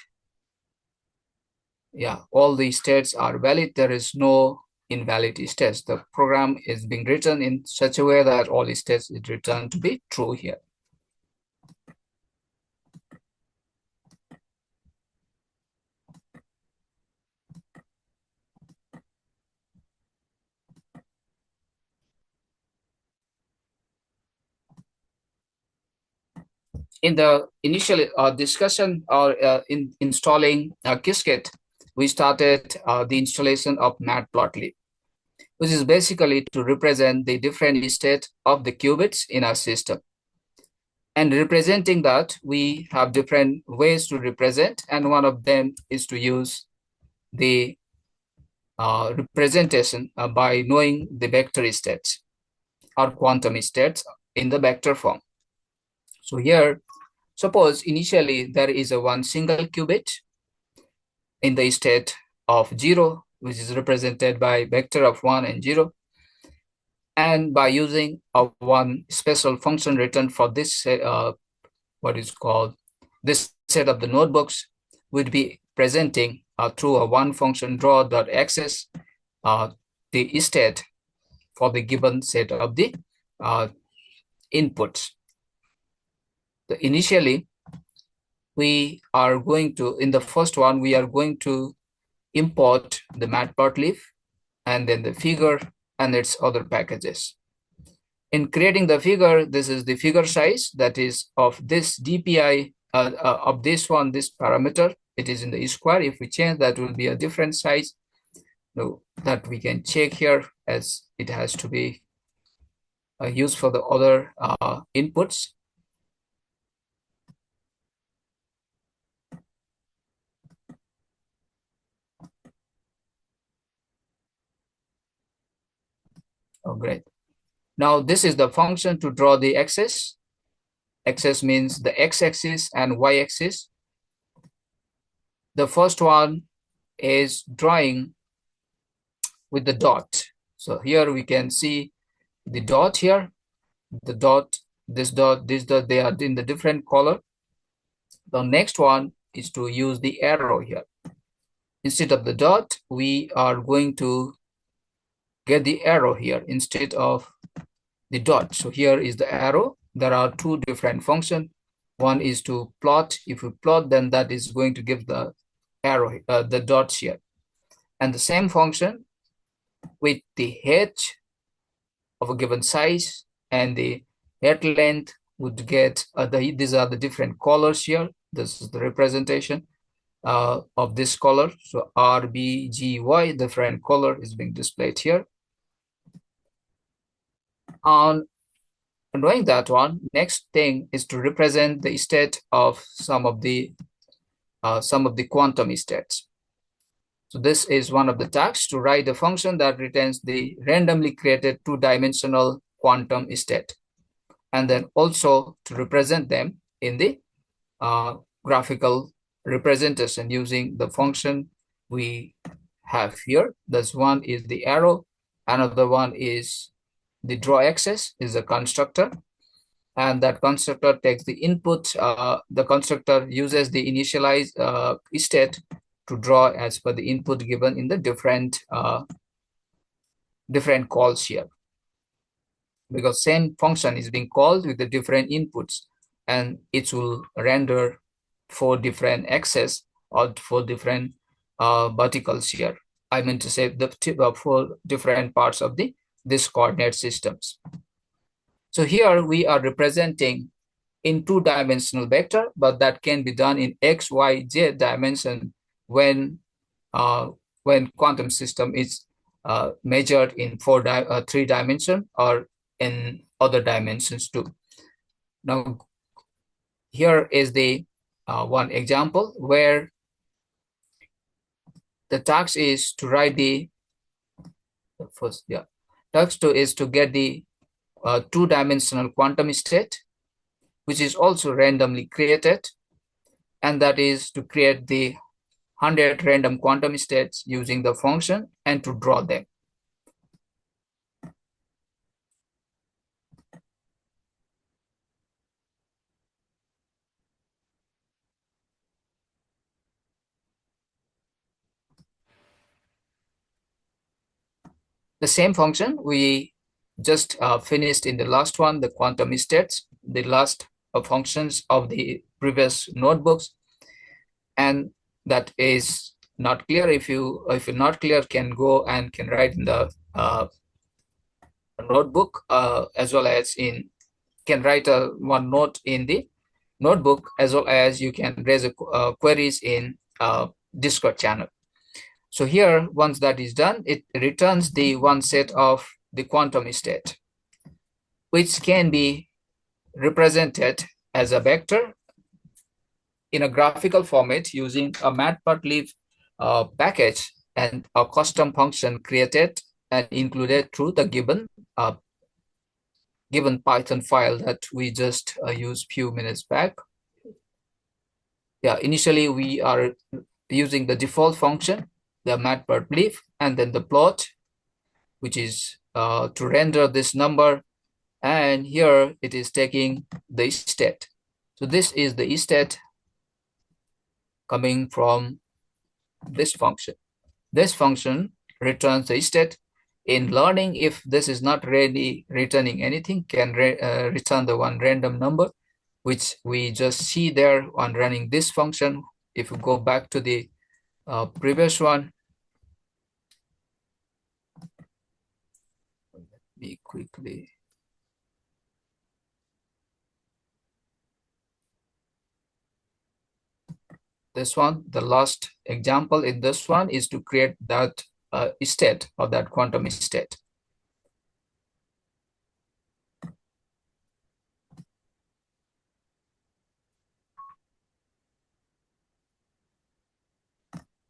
Yeah, all the states are valid. There is no invalid states. The program is being written in such a way that all states is returned to be true here. In the initial discussion or in installing Qiskit, we started the installation of matplotlib, which is basically to represent the different state of the qubits in our system. And representing that, we have different ways to represent, and one of them is to use the representation by knowing the vector states or quantum states in the vector form. So here, suppose initially there is a one single qubit in the state of 0, which is represented by vector of 1 and 0. And by using a one special function written for this, what is called this set of the notebooks, would be presenting through a one function draw.access the state for the given set of the inputs. Initially, we are going to, in the first one, we are going to import the matplotlib and then the figure and its other packages. In creating the figure, this is the figure size that is of this DPI of this one, this parameter. It is in the square. If we change, that will be a different size. No, that we can check here, as it has to be used for the other inputs. Oh, great. Now this is the function to draw the axis. Axis means the x-axis and y-axis. The first one is drawing with the dot. So here we can see the dot here, the dot, this dot, this dot, they are in the different color. The next one is to use the arrow here. Instead of the dot, we are going to get the arrow here instead of the dot. So here is the arrow. There are two different functions. One is to plot. If we plot, then that is going to give the arrow, the dots here. And the same function with the H of a given size, and the head length would get these are the different colors here. This is the representation of this color. So R, B, G, Y, different color is being displayed here. On knowing that one, next thing is to represent the state of some of the quantum states. So this is one of the tasks, to write a function that returns the randomly created two-dimensional quantum state, and then also to represent them in the graphical representation using the function we have here. This one is the arrow, another one is the draw axis is a constructor, and that constructor takes the input. The constructor uses the initialized state to draw as per the input given in the different calls here, because same function is being called with the different inputs, and it will render 4 different axes or 4 different verticals here. I mean to say the 4 different parts of this coordinate systems. So here we are representing in 2-dimensional vector, but that can be done in X, Y, Z dimension when quantum system is measured in 3 dimension or in other dimensions too. Now, here is the one example where the task is to write the first, task 2 is to get the 2-dimensional quantum state, which is also randomly created, and that is to create the 100 random quantum states using the function and to draw them. The same function we just finished in the last one, the quantum states, the last functions of the previous notebooks, and that is not clear. If you're not clear, can go and can write in the notebook, as well as can write one note in the notebook, as well as you can raise queries in Discord channel. So here, once that is done, it returns the one set of the quantum state, which can be represented as a vector in a graphical format using a matplotlib package and a custom function created and included through the given Python file that we just used few minutes back. Yeah, initially we are using the default function, the matplotlib, and then the plot, which is to render this number, and here it is taking the state. So this is the state coming from this function. This function returns the state. In learning, if this is not really returning anything, can return the one random number, which we just see there on running this function. If you go back to the previous one, let me quickly. This one, the last example in this one is to create that state of that quantum state.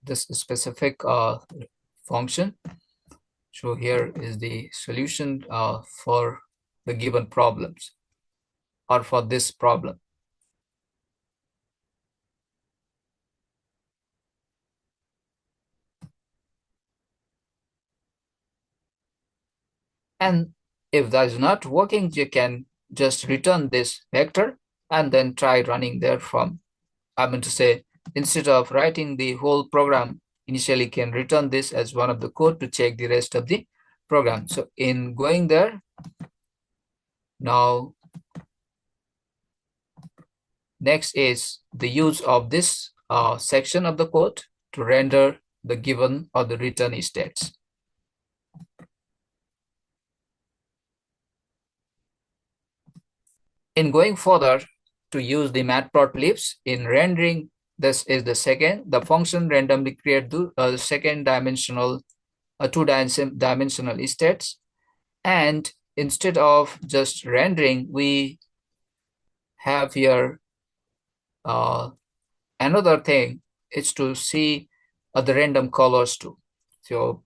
This specific function. So here is the solution for the given problems or for this problem. And if that is not working, you can just return this vector and then try running there from, I mean to say, instead of writing the whole program, initially can return this as one of the code to check the rest of the program. So in going there, now next is the use of this section of the code to render the given or the return states. In going further to use the matplotlibs in rendering, this is the function randomly create the second dimensional, two-dimensional states. And instead of just rendering, we have here uh, another thing is to see the random colors too. So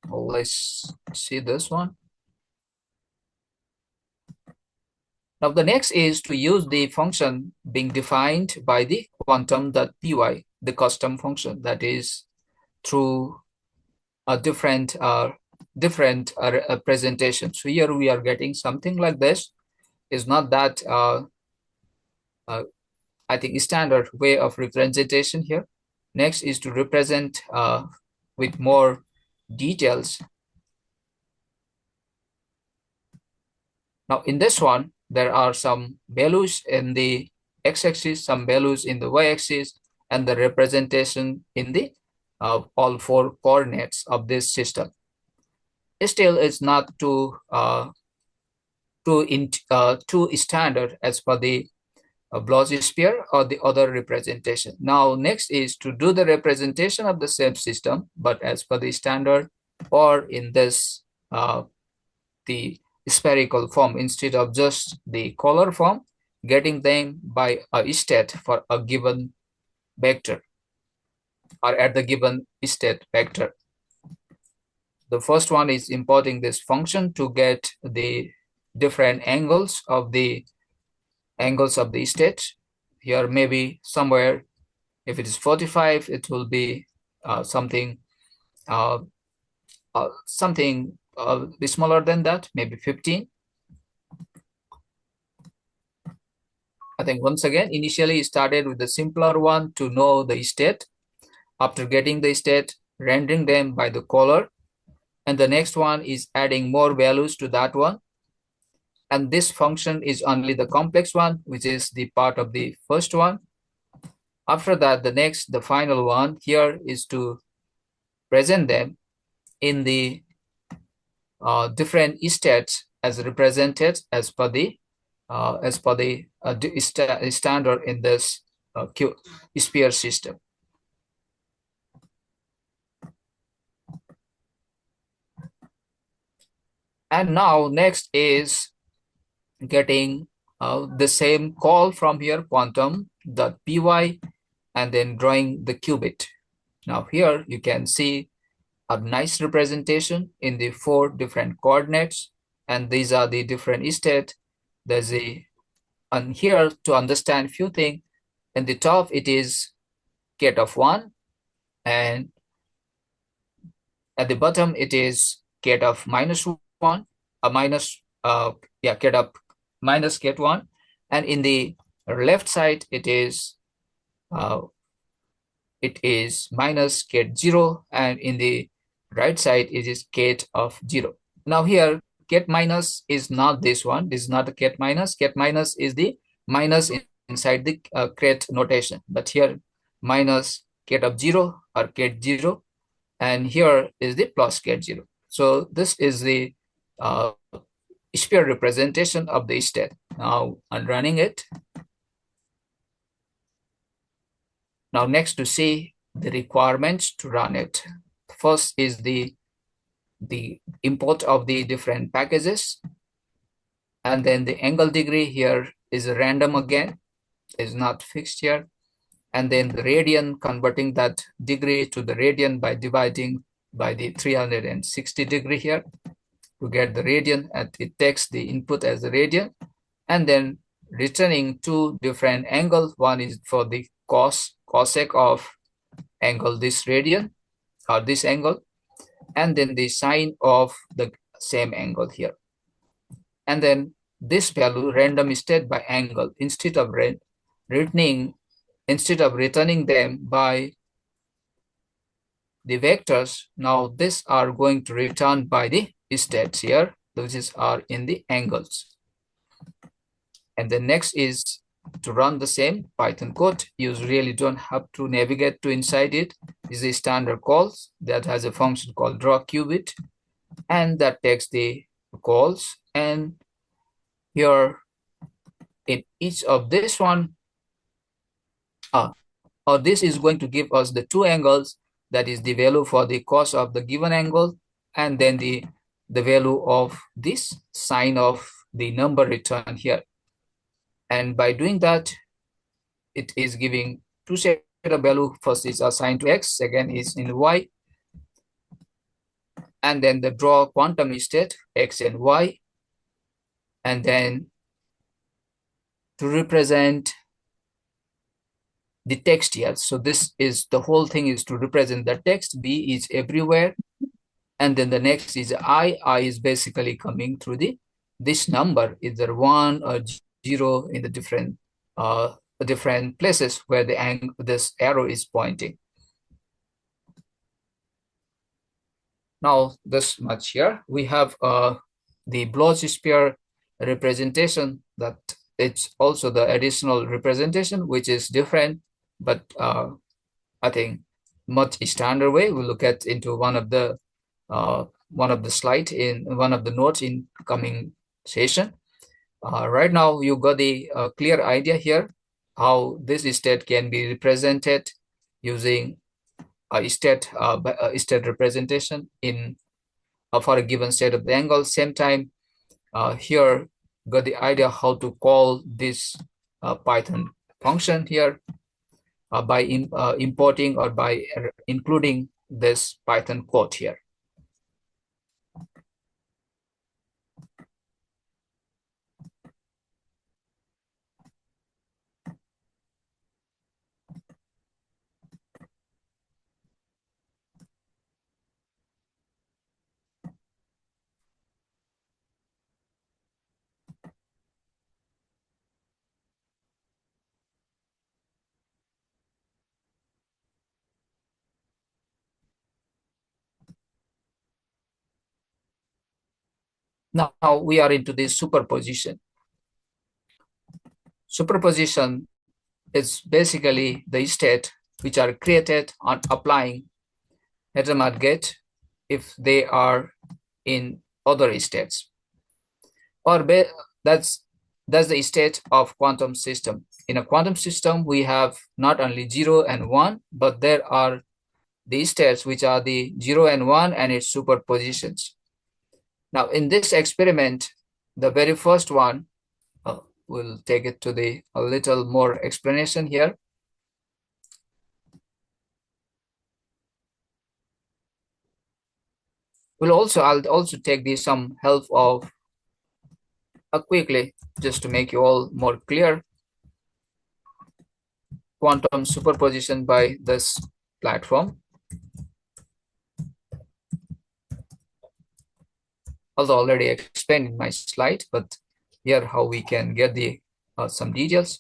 let's see this one. Now the next is to use the function being defined by the quantum.py, the custom function that is through a different presentation. So here we are getting something like this. Is not that uh, I think standard way of representation here. Next is to represent with more details. Now in this one, there are some values in the x-axis, some values in the y-axis, and the representation in the all four coordinates of this system. Still, it's not too standard as per the Bloch sphere or the other representation. Now, next is to do the representation of the same system, but as per the standard or in this the spherical form instead of just the color form, getting them by a state for a given vector or at the given state vector. The first one is importing this function to get the different angles of the state. Here maybe somewhere, if it is 45, it will be something be smaller than that, maybe 15. I think once again, initially started with the simpler one to know the state. After getting the state, rendering them by the color. And the next one is adding more values to that one. And this function is only the complex one, which is the part of the first one. After that, the final one here is to present them in the different states as represented as per the standard in this sphere system. And now next is getting the same call from here, quantum.py, and then drawing the qubit. Now here you can see a nice representation in the 4 different coordinates, and these are the different states. And here to understand few things, in the top it is gate of 1, and at the bottom it is gate of -1, gate of minus gate 1, and in the left side it is minus gate 0, and in the right side it is gate of 0. Now here gate minus is not this one. This is not the gate minus. Gate minus is the minus inside the gate notation, but here minus gate of 0 or gate 0, and here is the plus gate 0. So this is the sphere representation of the state. Now I'm running it. Now next to see the requirements to run it. First is the import of the different packages, and then the angle degree here is random again, is not fixed here, and then the radian, converting that degree to the radian by dividing by the 360 degree here to get the radian, and it takes the input as the radian, and then returning 2 different angles. One is for the cosec of angle this radian or this angle, and then the sine of the same angle here. And then this value random state by angle instead of returning them by the vectors. Now these are going to return by the states here, which are in the angles. And the next is to run the same Python code. You really don't have to navigate to inside it. This is a standard calls that has a function called draw qubit, and that takes the calls, and here in each of this one, or this is going to give us the two angles, that is the value for the cos of the given angle, and then the value of this sine of the number returned here. And by doing that, it is giving two set of value. First is assigned to x, second is in y, and then the draw quantum state x and y, and then to represent the text here. So this is the whole thing is to represent the text. B is everywhere, and then the next is I is basically coming through this number, either 1 or 0 in the different places where this arrow is pointing. Now this much here, we have the Bloch sphere representation, that it's also the additional representation, which is different, but I think much standard way. We'll look at into one of the slide in one of the notes in coming session. Right now you got the clear idea here how this state can be represented using a state representation in for a given state of the angle. Same time, here got the idea how to call this Python function here by importing or by including this Python code here. Now we are into this superposition. Superposition is basically the state which are created on applying Hadamard gate if they are in other states. Or that's the state of quantum system. In a quantum system, we have not only 0 and 1, but there are the states which are the 0 and 1 and its superpositions. Now, in this experiment, the very first one, we'll take it to a little more explanation here. I'll also take some help of quickly, just to make you all more clear, quantum superposition by this platform. Also already explained in my slide, but here how we can get the some details.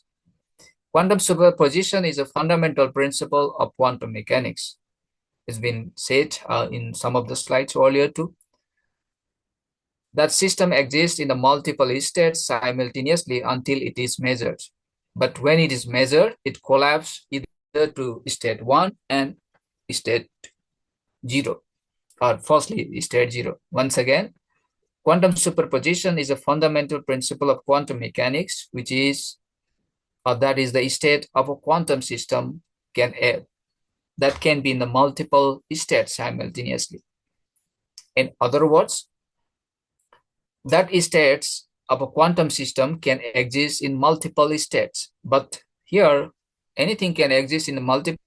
Quantum superposition is a fundamental principle of quantum mechanics. It's been said in some of the slides earlier too. That system exists in the multiple states simultaneously until it is measured. But when it is measured, it collapses either to state 1 and state 0, or firstly state 0. Once again, quantum superposition is a fundamental principle of quantum mechanics, which is that is the state of a quantum system that can be in the multiple states simultaneously. In other words, that states of a quantum system can exist in multiple states, but here anything can exist in a multiple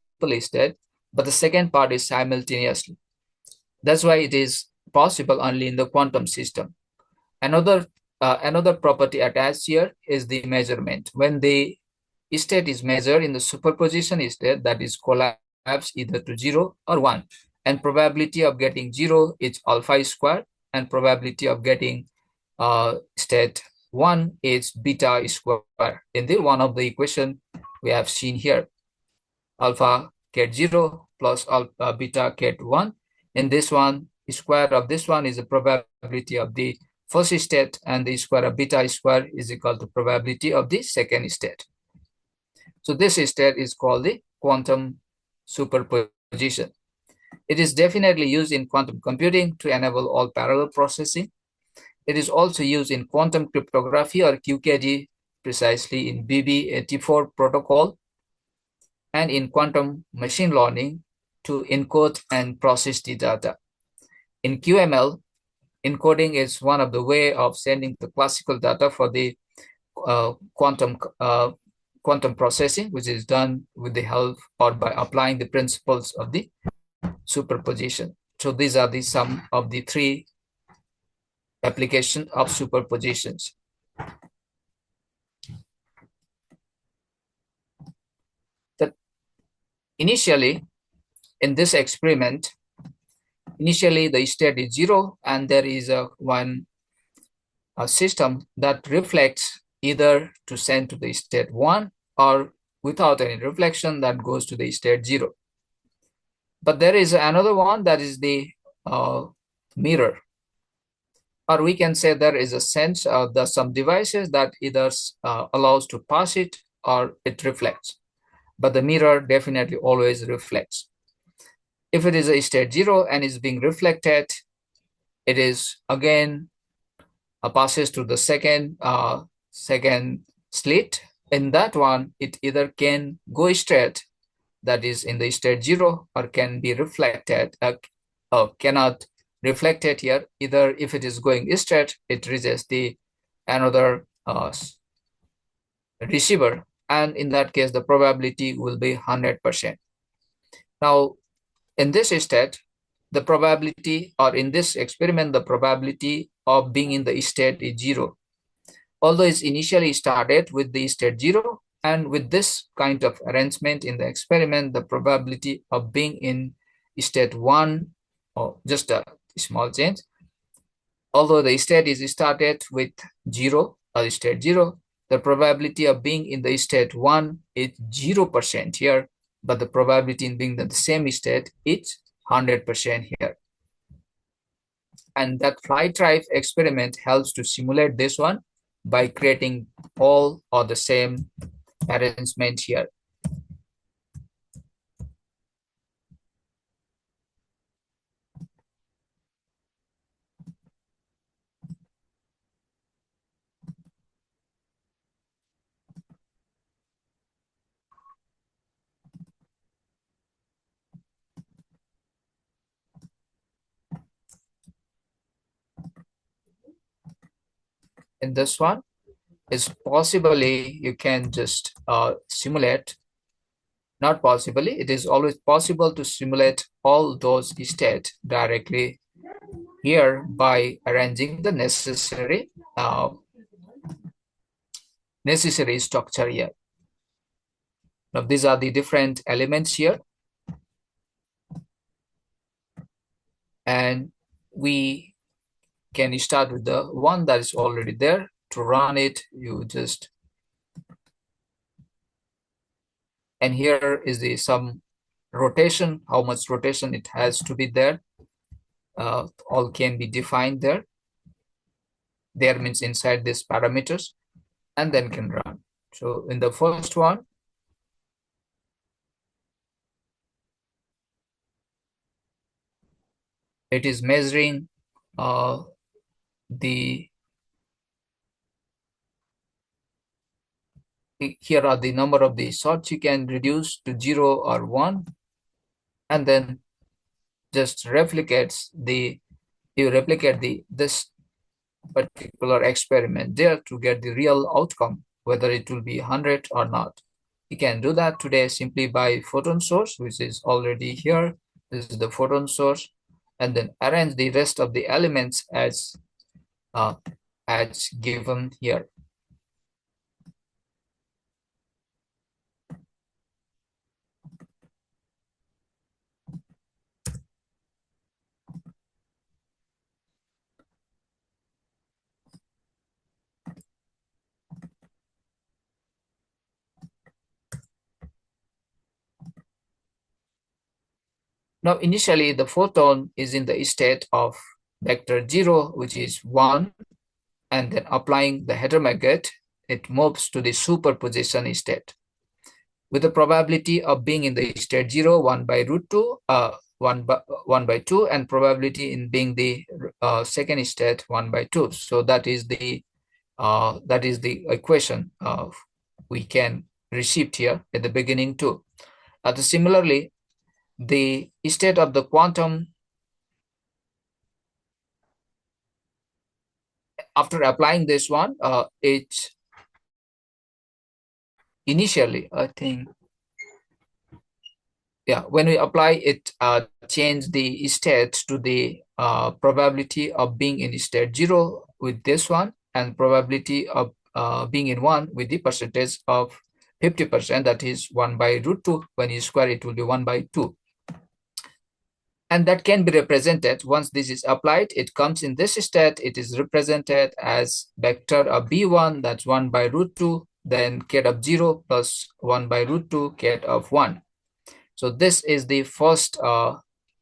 state, but the second part is simultaneously. That's why it is possible only in the quantum system. Another property attached here is the measurement. When the state is measured in the superposition state, that is collapse either to 0 or 1, and probability of getting 0 is alpha squared, and probability of getting state 1 is beta squared. In the one of the equation we have seen here, alpha ket 0 plus alpha beta ket 1. In this one, square of this one is the probability of the first state, and the square of beta square is equal to probability of the second state. So this state is called the quantum superposition. It is definitely used in quantum computing to enable all parallel processing. It is also used in quantum cryptography or QKD, precisely in BB84 protocol, and in quantum machine learning to encode and process the data. In QML, encoding is one of the way of sending the classical data for the quantum processing, which is done with the help or by applying the principles of the superposition. So these are some of the three applications of superpositions. That initially, in this experiment, initially the state is 0, and there is a system that reflects either to send to the state 1 or without any reflection that goes to the state 0. But there is another one that is the mirror. Or we can say there is a sense of some devices that either allows to pass it or it reflects. But the mirror definitely always reflects. If it is a state 0 and is being reflected, it is again passes to the second slit. In that one, it either can go straight, that is in the state 0, or can be reflected, cannot reflect it here. Either if it is going straight, it reaches the another receiver, and in that case, the probability will be 100%. Now, in this state, the probability, or in this experiment, the probability of being in the state is 0. Although it's initially started with the state 0, and with this kind of arrangement in the experiment, the probability of being in state 1, or just a small change, although the state is started with 0 or state 0, the probability of being in the state 1 is 0% here, but the probability in being in the same state is 100% here. And that flight drive experiment helps to simulate this one by creating all or the same arrangement here. In this one, is possibly you can just simulate, not possibly, it is always possible to simulate all those states directly here by arranging the necessary structure here. Now these are the different elements here, and we can start with the one that is already there. To run it, you just, and here is the some rotation, how much rotation it has to be there. All can be defined there. There means inside these parameters, and then can run. So in the first one, it is measuring here are the number of the shots you can reduce to 0 or 1, and then just replicates you replicate this particular experiment there to get the real outcome, whether it will be 100 or not. You can do that today simply by photon source, which is already here. This is the photon source, and then arrange the rest of the elements as given here. Now, initially, the photon is in the state of vector 0, which is 1, and then applying the heteromagnet, it moves to the superposition state. With the probability of being in the state 0, 1 by root 2, 1 by 2, and probability in being the second state 1 by 2. So that is the equation we can receive here at the beginning too. Similarly, the state of the quantum after applying this one, it initially, I think, yeah, when we apply it, change the state to the probability of being in state 0 with this one, and probability of being in 1 with the percentage of 50%, that is 1 by root 2. When you square it will be 1 by 2. And that can be represented, once this is applied, it comes in this state, it is represented as vector of b1, that's 1 by root 2, then ket of 0 plus 1 by root 2 ket of 1. So this is the first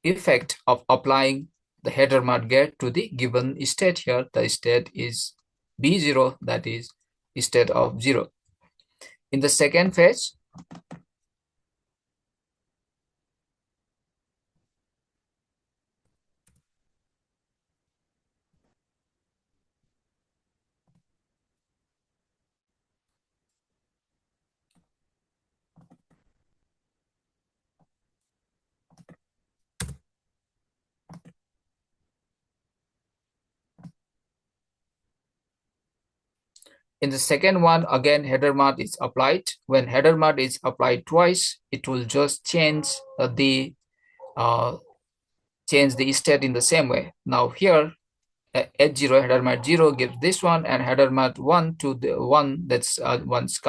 effect of applying the Hadamard gate to the given state here. The state is b0, that is state of 0. In the second phase, in the second one, again, Hadamard is applied. When Hadamard is applied twice, it will just change the state in the same way. Now here, H0 Hadamard 0 gives this one, and Hadamard 1 to the one that's once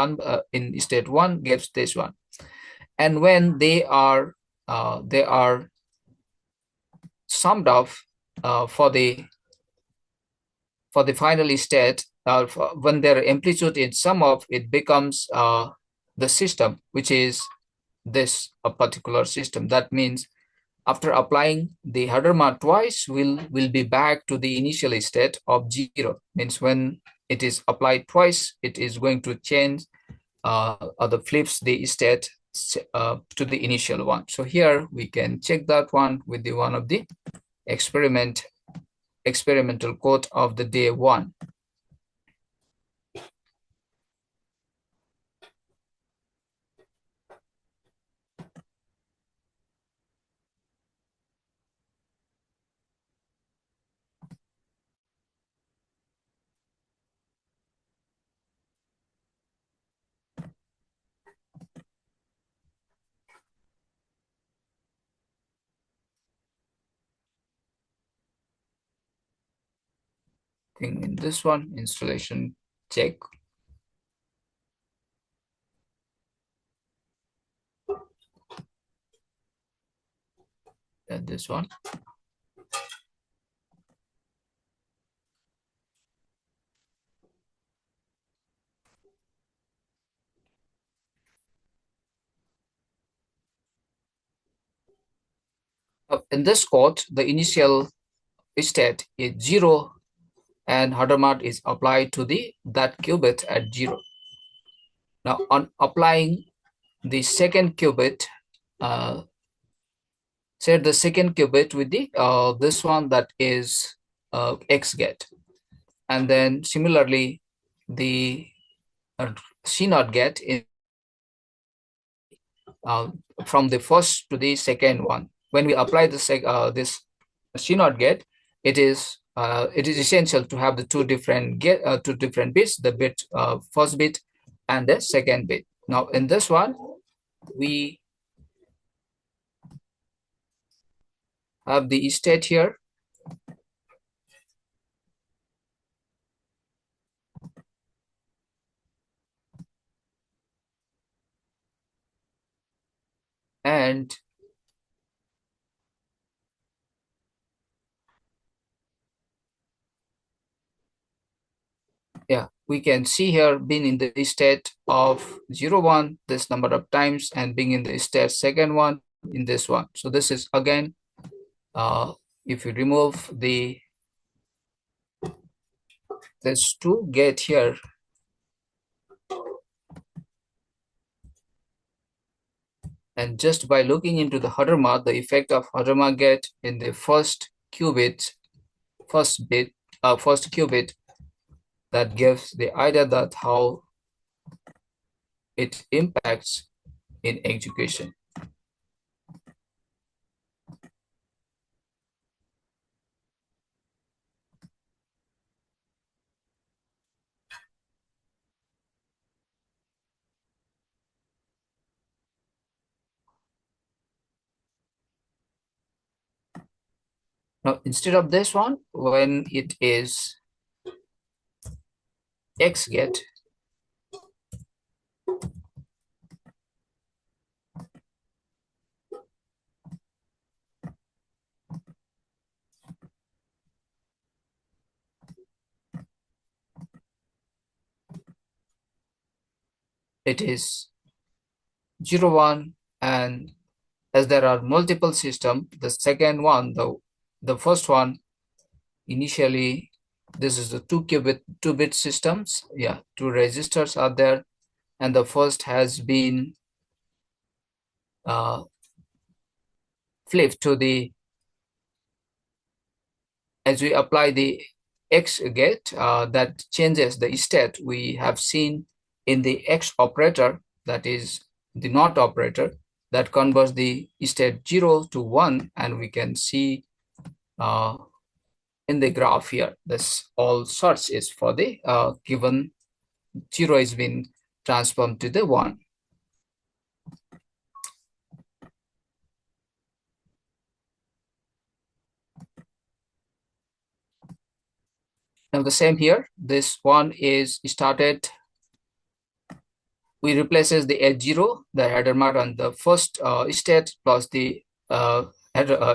in state 1 gives this one. And when they are summed off for the final state, when their amplitude is sum of, it becomes the system, which is this particular system. That means after applying the Hadamard twice, we'll be back to the initial state of 0. Means when it is applied twice, it is going to change the flips the state to the initial one. So here we can check that one with the one of the experimental code of the day 1. Thing in this one, installation check. And this one. In this code, the initial state is 0, and Hadamard is applied to that qubit at 0. Now, on applying the second qubit, set the second qubit with the this one, that is X gate, and then similarly the C0 gate is from the first to the second one. When we apply this C0 gate, it is essential to have the two different bits, the first bit and the second bit. Now in this one, we have the state here, and yeah, we can see here being in the state of 0, 1 this number of times, and being in the state second one in this one. So this is again, if you remove this 2 gate here, And just by looking into the Hadamard, the effect of Hadamard gate in the first qubit, first qubit, that gives the idea that how it impacts in execution. Now, instead of this one, when it is X gate, it is 0, 1, and as there are multiple systems, the second one, the first one, initially, this is the 2-bit systems. Yeah, 2 registers are there, and the first has been flipped to the, as we apply the X gate, that changes the state we have seen in the X operator, that is the NOT operator, that converts the state 0 to 1, and we can see in the graph here, this all search is for the given 0 is being transformed to the 1. Now the same here, this one is started, we replaces the H0, the header mark on the first state plus the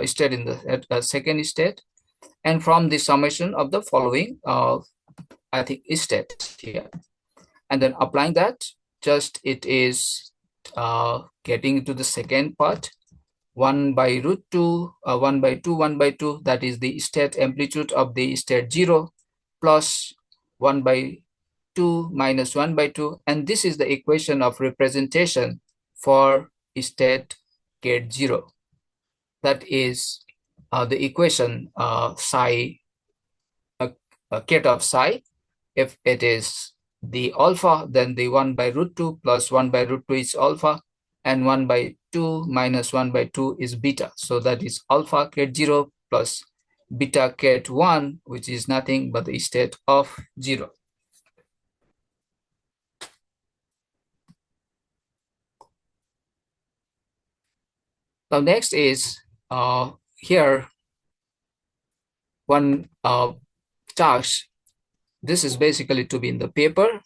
state in the second state, and from the summation of the following, I think, state here. And then applying that, just it is getting into the second part, 1 by root 2, 1 by 2, 1 by 2, that is the state amplitude of the state 0, plus 1 by 2 minus 1 by 2, and this is the equation of representation for state gate 0. That is the equation psi, gate of psi. If it is the alpha, then the 1 by root 2 plus 1 by root 2 is alpha, and 1 by 2 minus 1 by 2 is beta. So that is alpha gate 0 plus beta gate 1, which is nothing but the state of 0. Now next is here one task. This is basically to be in the paper.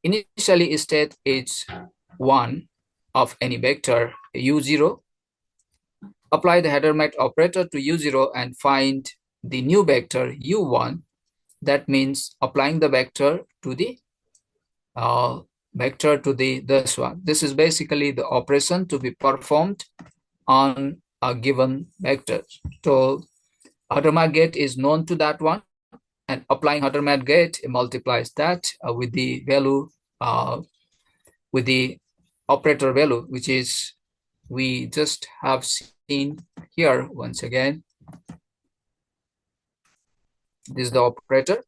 Initially state is 1 of any vector u0. Apply the header mat operator to u0 and find the new vector u1. That means applying the vector to the this one. This is basically the operation to be performed on a given vector. So Hadamard gate is known to that one, and applying Hadamard gate multiplies that with the value, with the operator value, which is we just have seen here once again. This is the operator.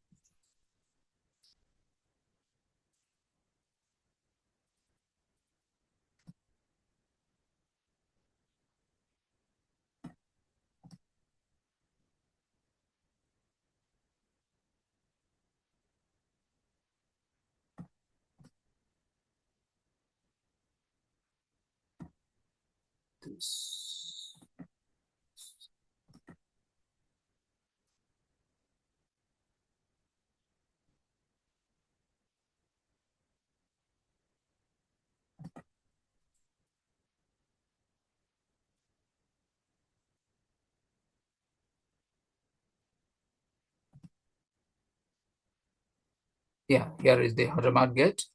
Yeah, here is the Hadamard gate.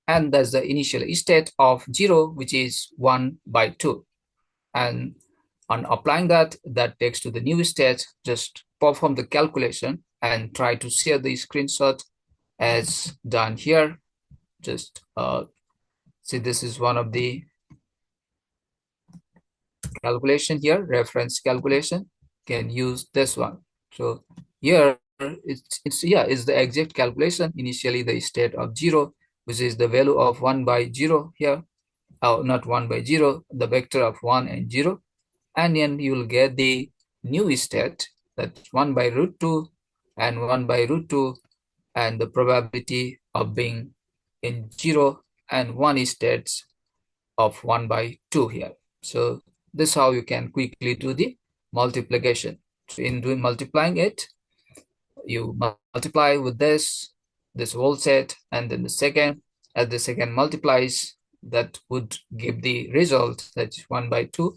And that's the initial state of 0, which is 1 by 2. And on applying that, that takes to the new state, just perform the calculation. and try to share the screenshot as done here. Just see, this is one of the calculation here, reference calculation. Can use this one. So here it's the exact calculation. Initially the state of 0, which is the value of 1 by 0 here. Oh, not 1 by 0, the vector of 1 and 0. And then you will get the new state, that's 1 by root 2 and 1 by root 2, and the probability of being in 0 and 1 states of 1 by 2 here. So this is how you can quickly do the multiplication. So in doing multiplying it, you multiply with this whole set, and then the second, as the second multiplies, that would give the result, that's 1 by 2.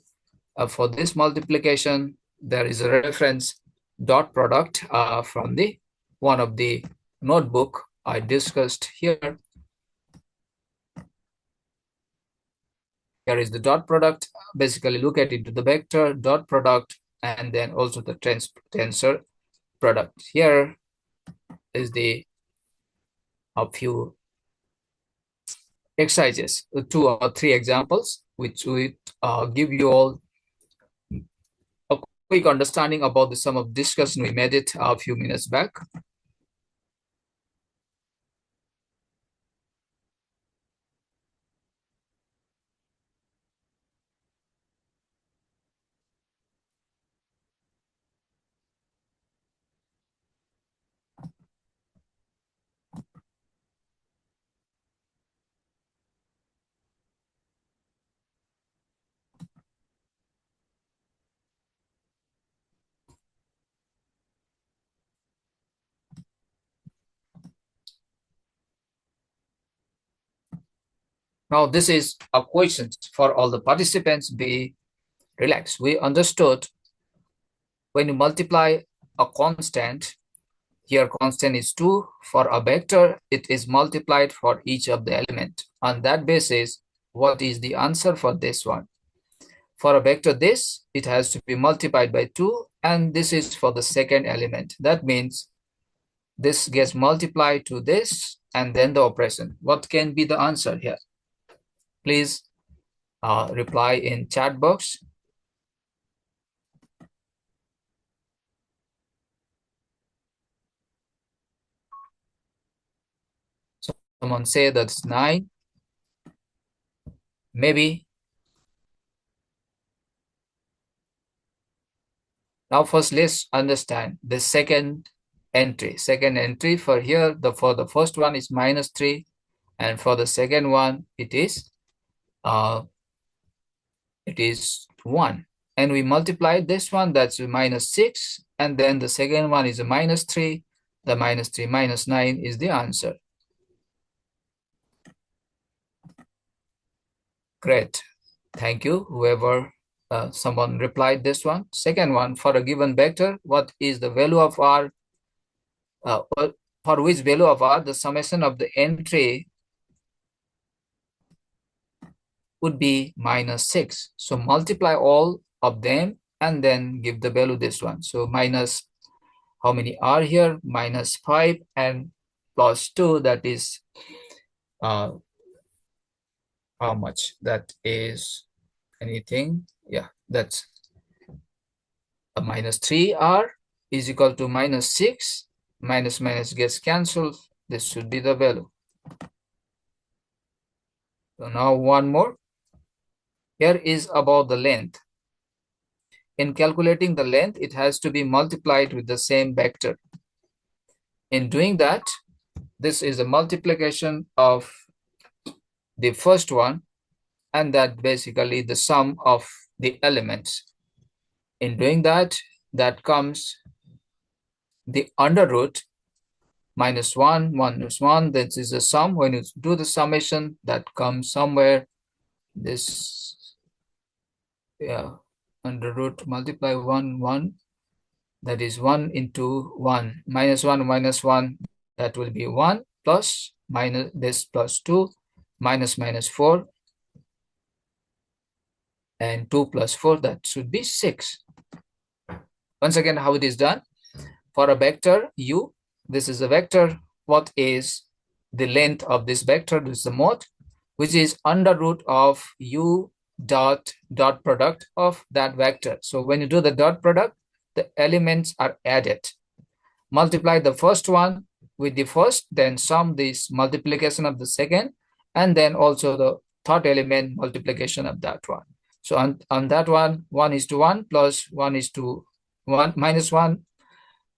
For this multiplication, there is a reference dot product from the one of the notebook I discussed here. Here is the dot product. Basically, look at it to the vector dot product and then also the tensor product. Here is a few exercises, 2 or 3 examples, which will give you all a quick understanding about the sum of discussion we made it a few minutes back. Now, this is a question for all the participants. Be relaxed. We understood when you multiply a constant, here constant is 2, for a vector, it is multiplied for each of the element. On that basis, what is the answer for this one? For a vector this, it has to be multiplied by 2, and this is for the second element. That means this gets multiplied to this, and then the operation. What can be the answer here? Please reply in chat box. Someone say that's 9. Maybe. Now first let's understand the second entry. Second entry for here, for the first one is -3, and for the second one it is 1. And we multiply this one, that's -6, and then the second one is a -3. The -3 minus 9 is the answer. Great. Thank you, whoever someone replied this one. Second one, for a given vector, what is the value of r? For which value of r the summation of the entry would be -6. So multiply all of them and then give the value this one. So minus, how many are here? -5 and +2, that is how much? That is anything. Yeah, that's a -3r is equal to -6. Minus minus gets cancelled. This should be the value. So now one more. Here is about the length. In calculating the length, it has to be multiplied with the same vector. In doing that, this is a multiplication of the first one, and that basically the sum of the elements. In doing that, that comes the under root -1 minus 1. This is a sum. When you do the summation, that comes somewhere this, yeah, under root multiply 1, that is 1 into 1, -1 minus 1, that will be 1, plus minus this plus 2, minus 4, and 2 plus 4, that should be 6. Once again, how it is done? For a vector u, this is a vector. What is the length of this vector? This is the mode, which is under root of u dot product of that vector. So when you do the dot product, the elements are added. Multiply the first one with the first, then sum this multiplication of the second, and then also the third element multiplication of that one. So on that one, 1:1 plus 1:1 minus 1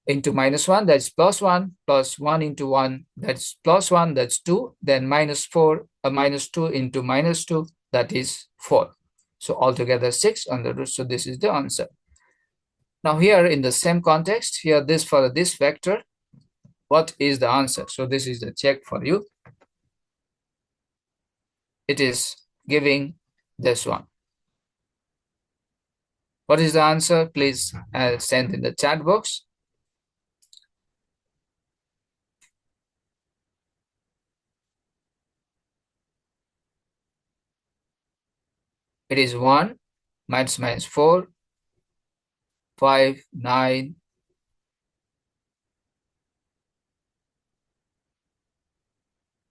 into minus 1, that's plus 1, plus 1 into 1, that's plus 1, that's 2, then minus 2 into minus 2, that is 4. So altogether 6 on the root. So this is the answer. Now here in the same context, here this for this vector, what is the answer? So this is the check for you. It is giving this one. What is the answer? Please send in the chat box. It is 1 minus 4, 5, 9.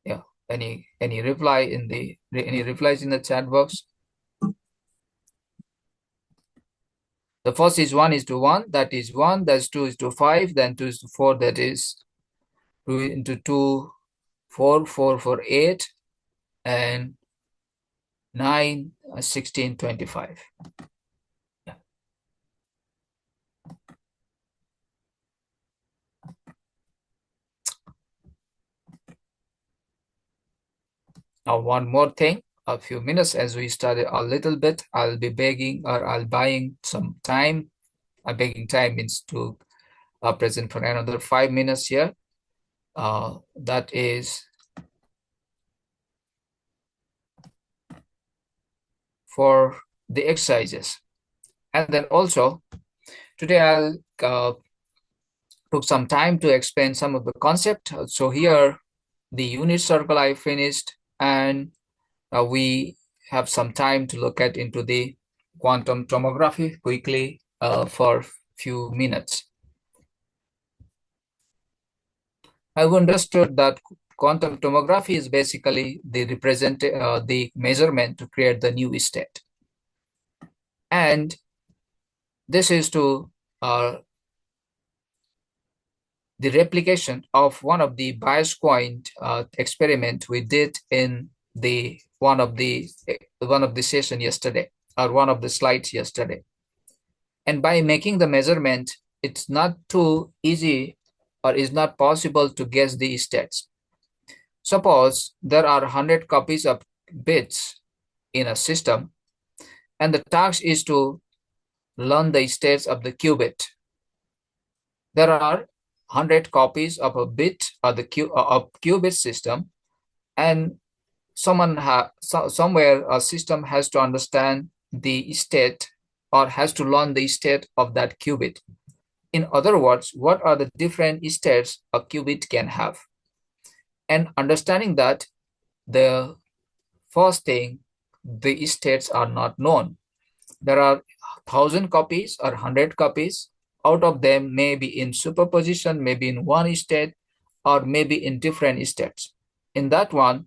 Yeah. Any reply in the any replies in the chat box? The first is 1:1, that is 1, that's 2:5, then 2:4, that is 2 into 2, 4, 4, 4, 8, and 9, 16, 25. Yeah. Now one more thing, a few minutes as we study a little bit, I'll be begging or I'll buying some time. Begging time means to present for another 5 minutes here. That is for the exercises. And then also today I'll took some time to explain some of the concept. So here the unit circle I finished, and we have some time to look at into the quantum tomography quickly for few minutes. I've understood that quantum tomography is basically the measurement to create the new state. And this is to the replication of one of the bias point experiment we did in the one of the session yesterday, or one of the slides yesterday. And by making the measurement, it's not too easy or is not possible to guess the states. Suppose there are 100 copies of bits in a system, and the task is to learn the states of the qubit. There are 100 copies of a bit or the qubit system, and somewhere a system has to understand the state or has to learn the state of that qubit. In other words, what are the different states a qubit can have? And understanding that, the first thing, the states are not known. There are 1,000 copies or 100 copies. Out of them may be in superposition, maybe in one state, or maybe in different states. In that one,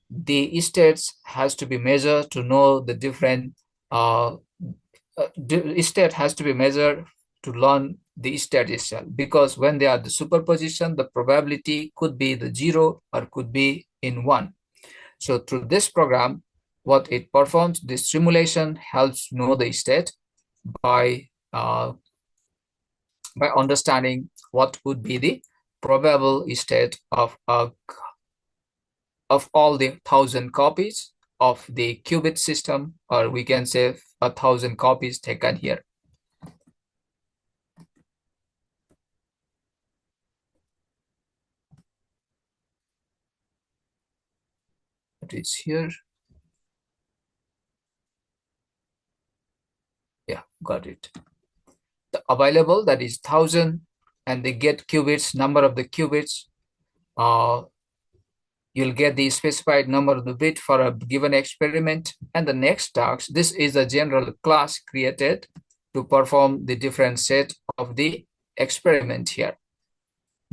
the states has to be measured to know the different state has to be measured to learn the state itself, because when they are the superposition, the probability could be the 0 or could be in 1. So through this program, what it performs, this simulation helps know the state by understanding what would be the probable state of all the 1,000 copies of the qubit system, or we can say 1,000 copies taken here. It is here. Yeah, got it. The available, that is 1,000, and they get qubits, number of the qubits. You'll get the specified number of the bit for a given experiment. And the next task, this is a general class created to perform the different set of the experiment here.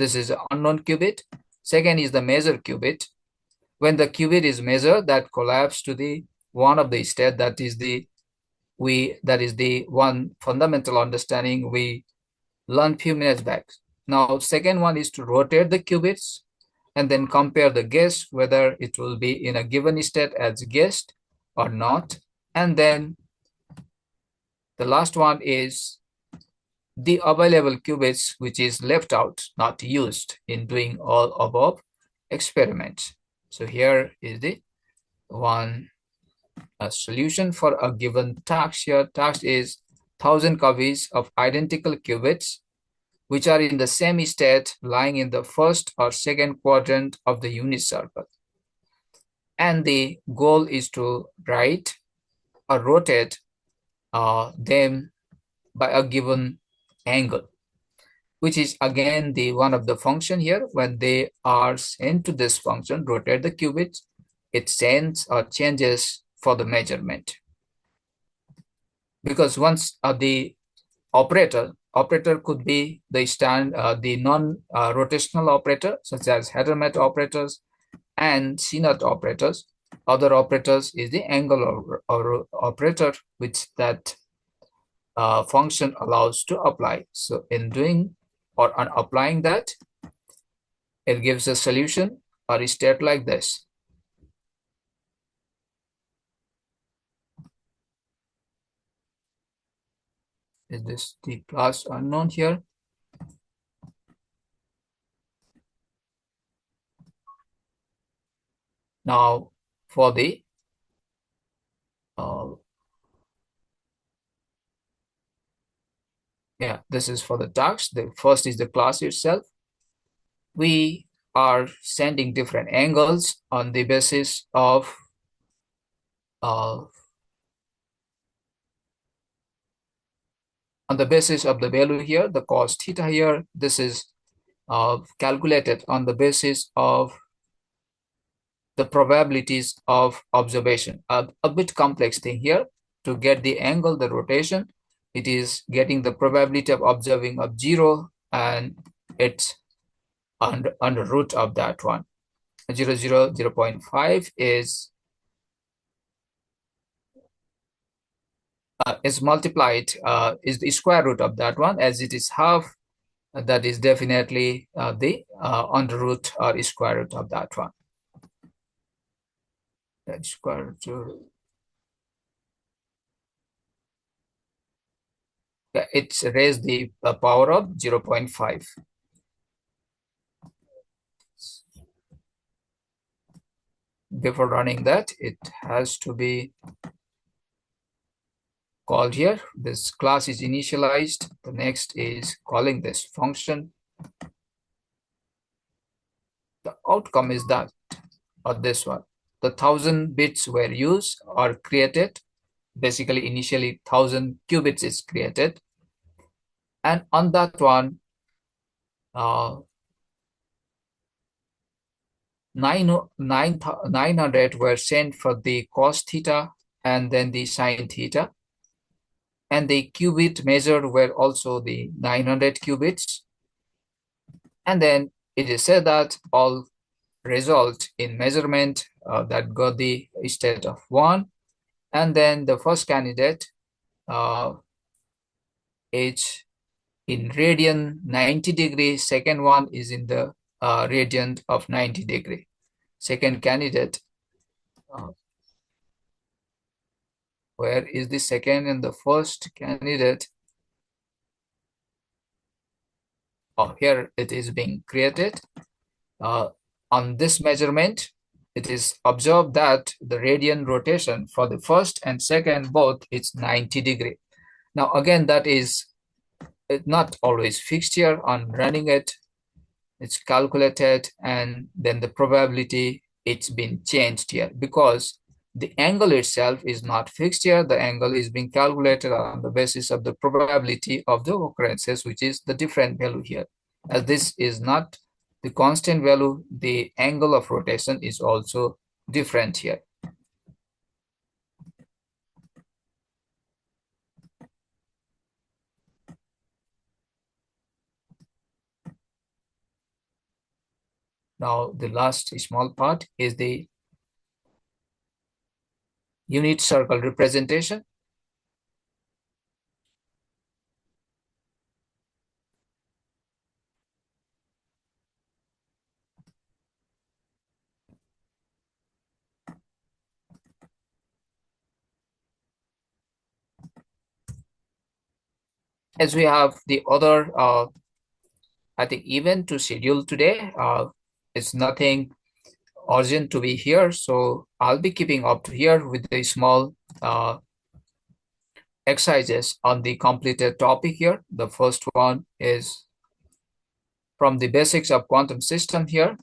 This is an unknown qubit. Second is the measured qubit. When the qubit is measured, that collapse to the one of the state, that is the one fundamental understanding we learned few minutes back. Now, second one is to rotate the qubits and then compare the guess whether it will be in a given state as guessed or not. And then the last one is the available qubits which is left out, not used in doing all above experiments. So here is the one solution for a given task. Here task is 1,000 copies of identical qubits which are in the same state lying in the first or second quadrant of the unit circle. And the goal is to write or rotate them by a given angle, which is again the one of the function here. When they are sent to this function, rotate the qubits, it sends or changes for the measurement. Because once the operator could be the non-rotational operator, such as Hadamard operators and CNOT operators. Other operators is the angle or operator, which that function allows to apply. So in doing or on applying that, it gives a solution or a state like this. Is this the class unknown here? Now for the this is for the task. The first is the class itself. We are sending different angles on the basis of the value here, the cos theta here. This is calculated on the basis of the probabilities of observation. A bit complex thing here. To get the angle, the rotation, it is getting the probability of observing of 0, and it's under root of that one. 0.5 is multiplied, is the square root of that one. As it is half, that is definitely the under root or square root of that one. That square root. Yeah, it's raised the power of 0.5. Before running that, it has to be called here. This class is initialized. The next is calling this function. The outcome is that, or this one. The 1,000 bits were used or created. Basically, initially 1,000 qubits is created. And on that one, 900 were sent for the cos theta and then the sin theta. And the qubit measured were also the 900 qubits. And then it is said that all result in measurement that got the state of 1. And then the first candidate is in radian 90 degrees. Second one is in the radian of 90 degree. Second candidate, where is the second and the first candidate? Oh, here it is being created. On this measurement, it is observed that the radian rotation for the first and second both is 90 degree. Now again, that is not always fixed here. On running it, it's calculated, and then the probability, it's been changed here because the angle itself is not fixed here. The angle is being calculated on the basis of the probability of the occurrences, which is the different value here. As this is not the constant value, the angle of rotation is also different here. Now the last small part is the unit circle representation. As we have the other, I think, event to schedule today, it's nothing urgent to be here. So I'll be keeping up to here with the small exercises on the completed topic here. The first one is from the basics of quantum system here.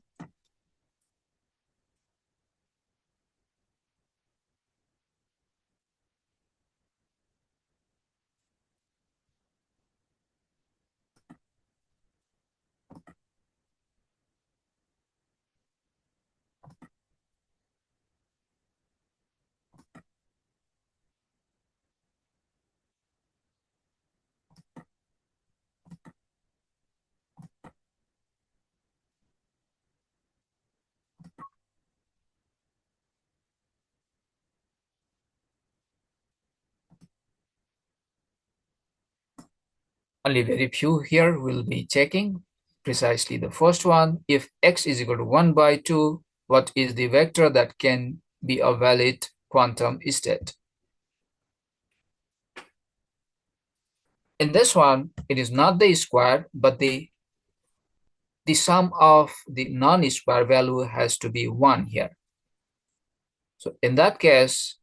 Only very few here will be checking precisely the first one. If x is equal to 1 by 2, what is the vector that can be a valid quantum state? In this one, it is not the square, but the sum of the non-square value has to be 1 here. So in that case,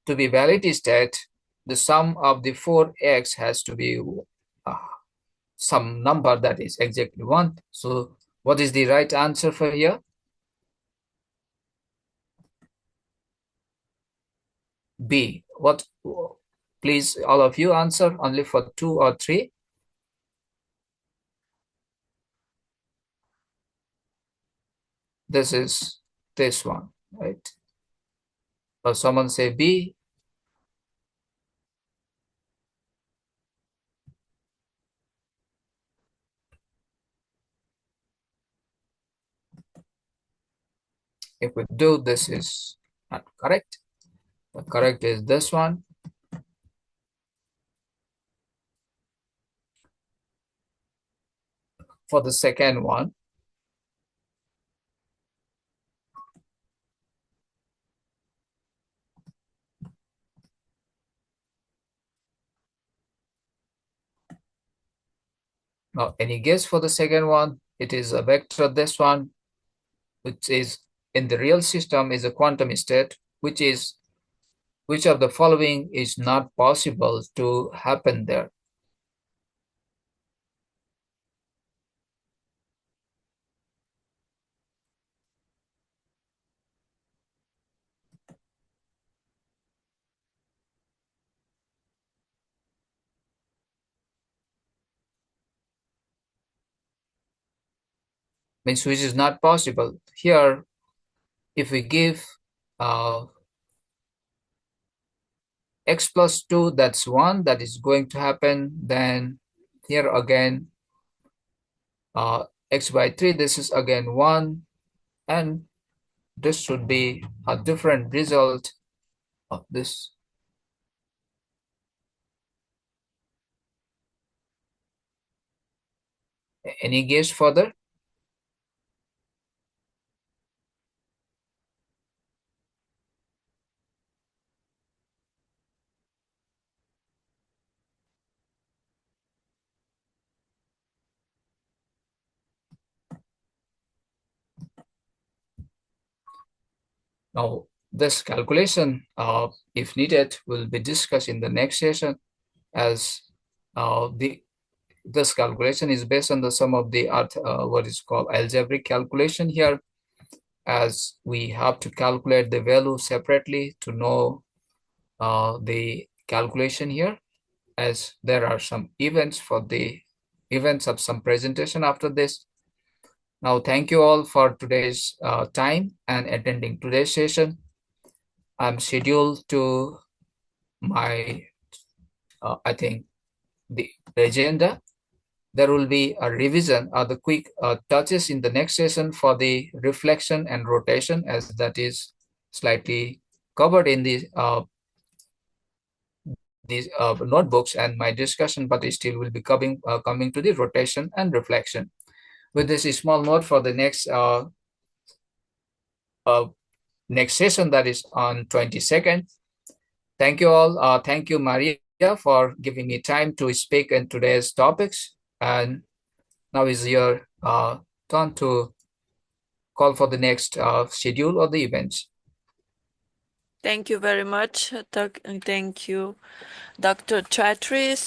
to be valid state, the sum of the 4x has to be uh, some number that is exactly 1. So what is the right answer for here? B. What? Please, all of you answer only for 2 or 3. This is this one, right? Or someone say B. If we do, this is not correct. The correct is this one. For the second one, now any guess for the second one? It is a vector, this one, which is in the real system is a quantum state, which of the following is not possible to happen there? Means which is not possible. Here, if we give x plus 2, that's 1, that is going to happen. Then here again, x by 3, this is again 1. And this should be a different result of this. Any guess further? Now, this calculation, if needed, will be discussed in the next session, as this calculation is based on the sum of the what is called algebraic calculation here, as we have to calculate the value separately to know the calculation here, as there are some events of some presentation after this. Now, thank you all for today's time and attending today's session. I'm scheduled to my, I think, the agenda. There will be a revision or the quick touches in the next session for the reflection and rotation, as that is slightly covered in these notebooks and my discussion, but it still will be coming to the rotation and reflection. With this small note for the uh, next session, that is on 22nd. Thank you all. Thank you, Maria, for giving me time to speak in today's topics. And now is your turn to call for the next schedule of the events. Thank you very much. Thank you, Dr. Chatris.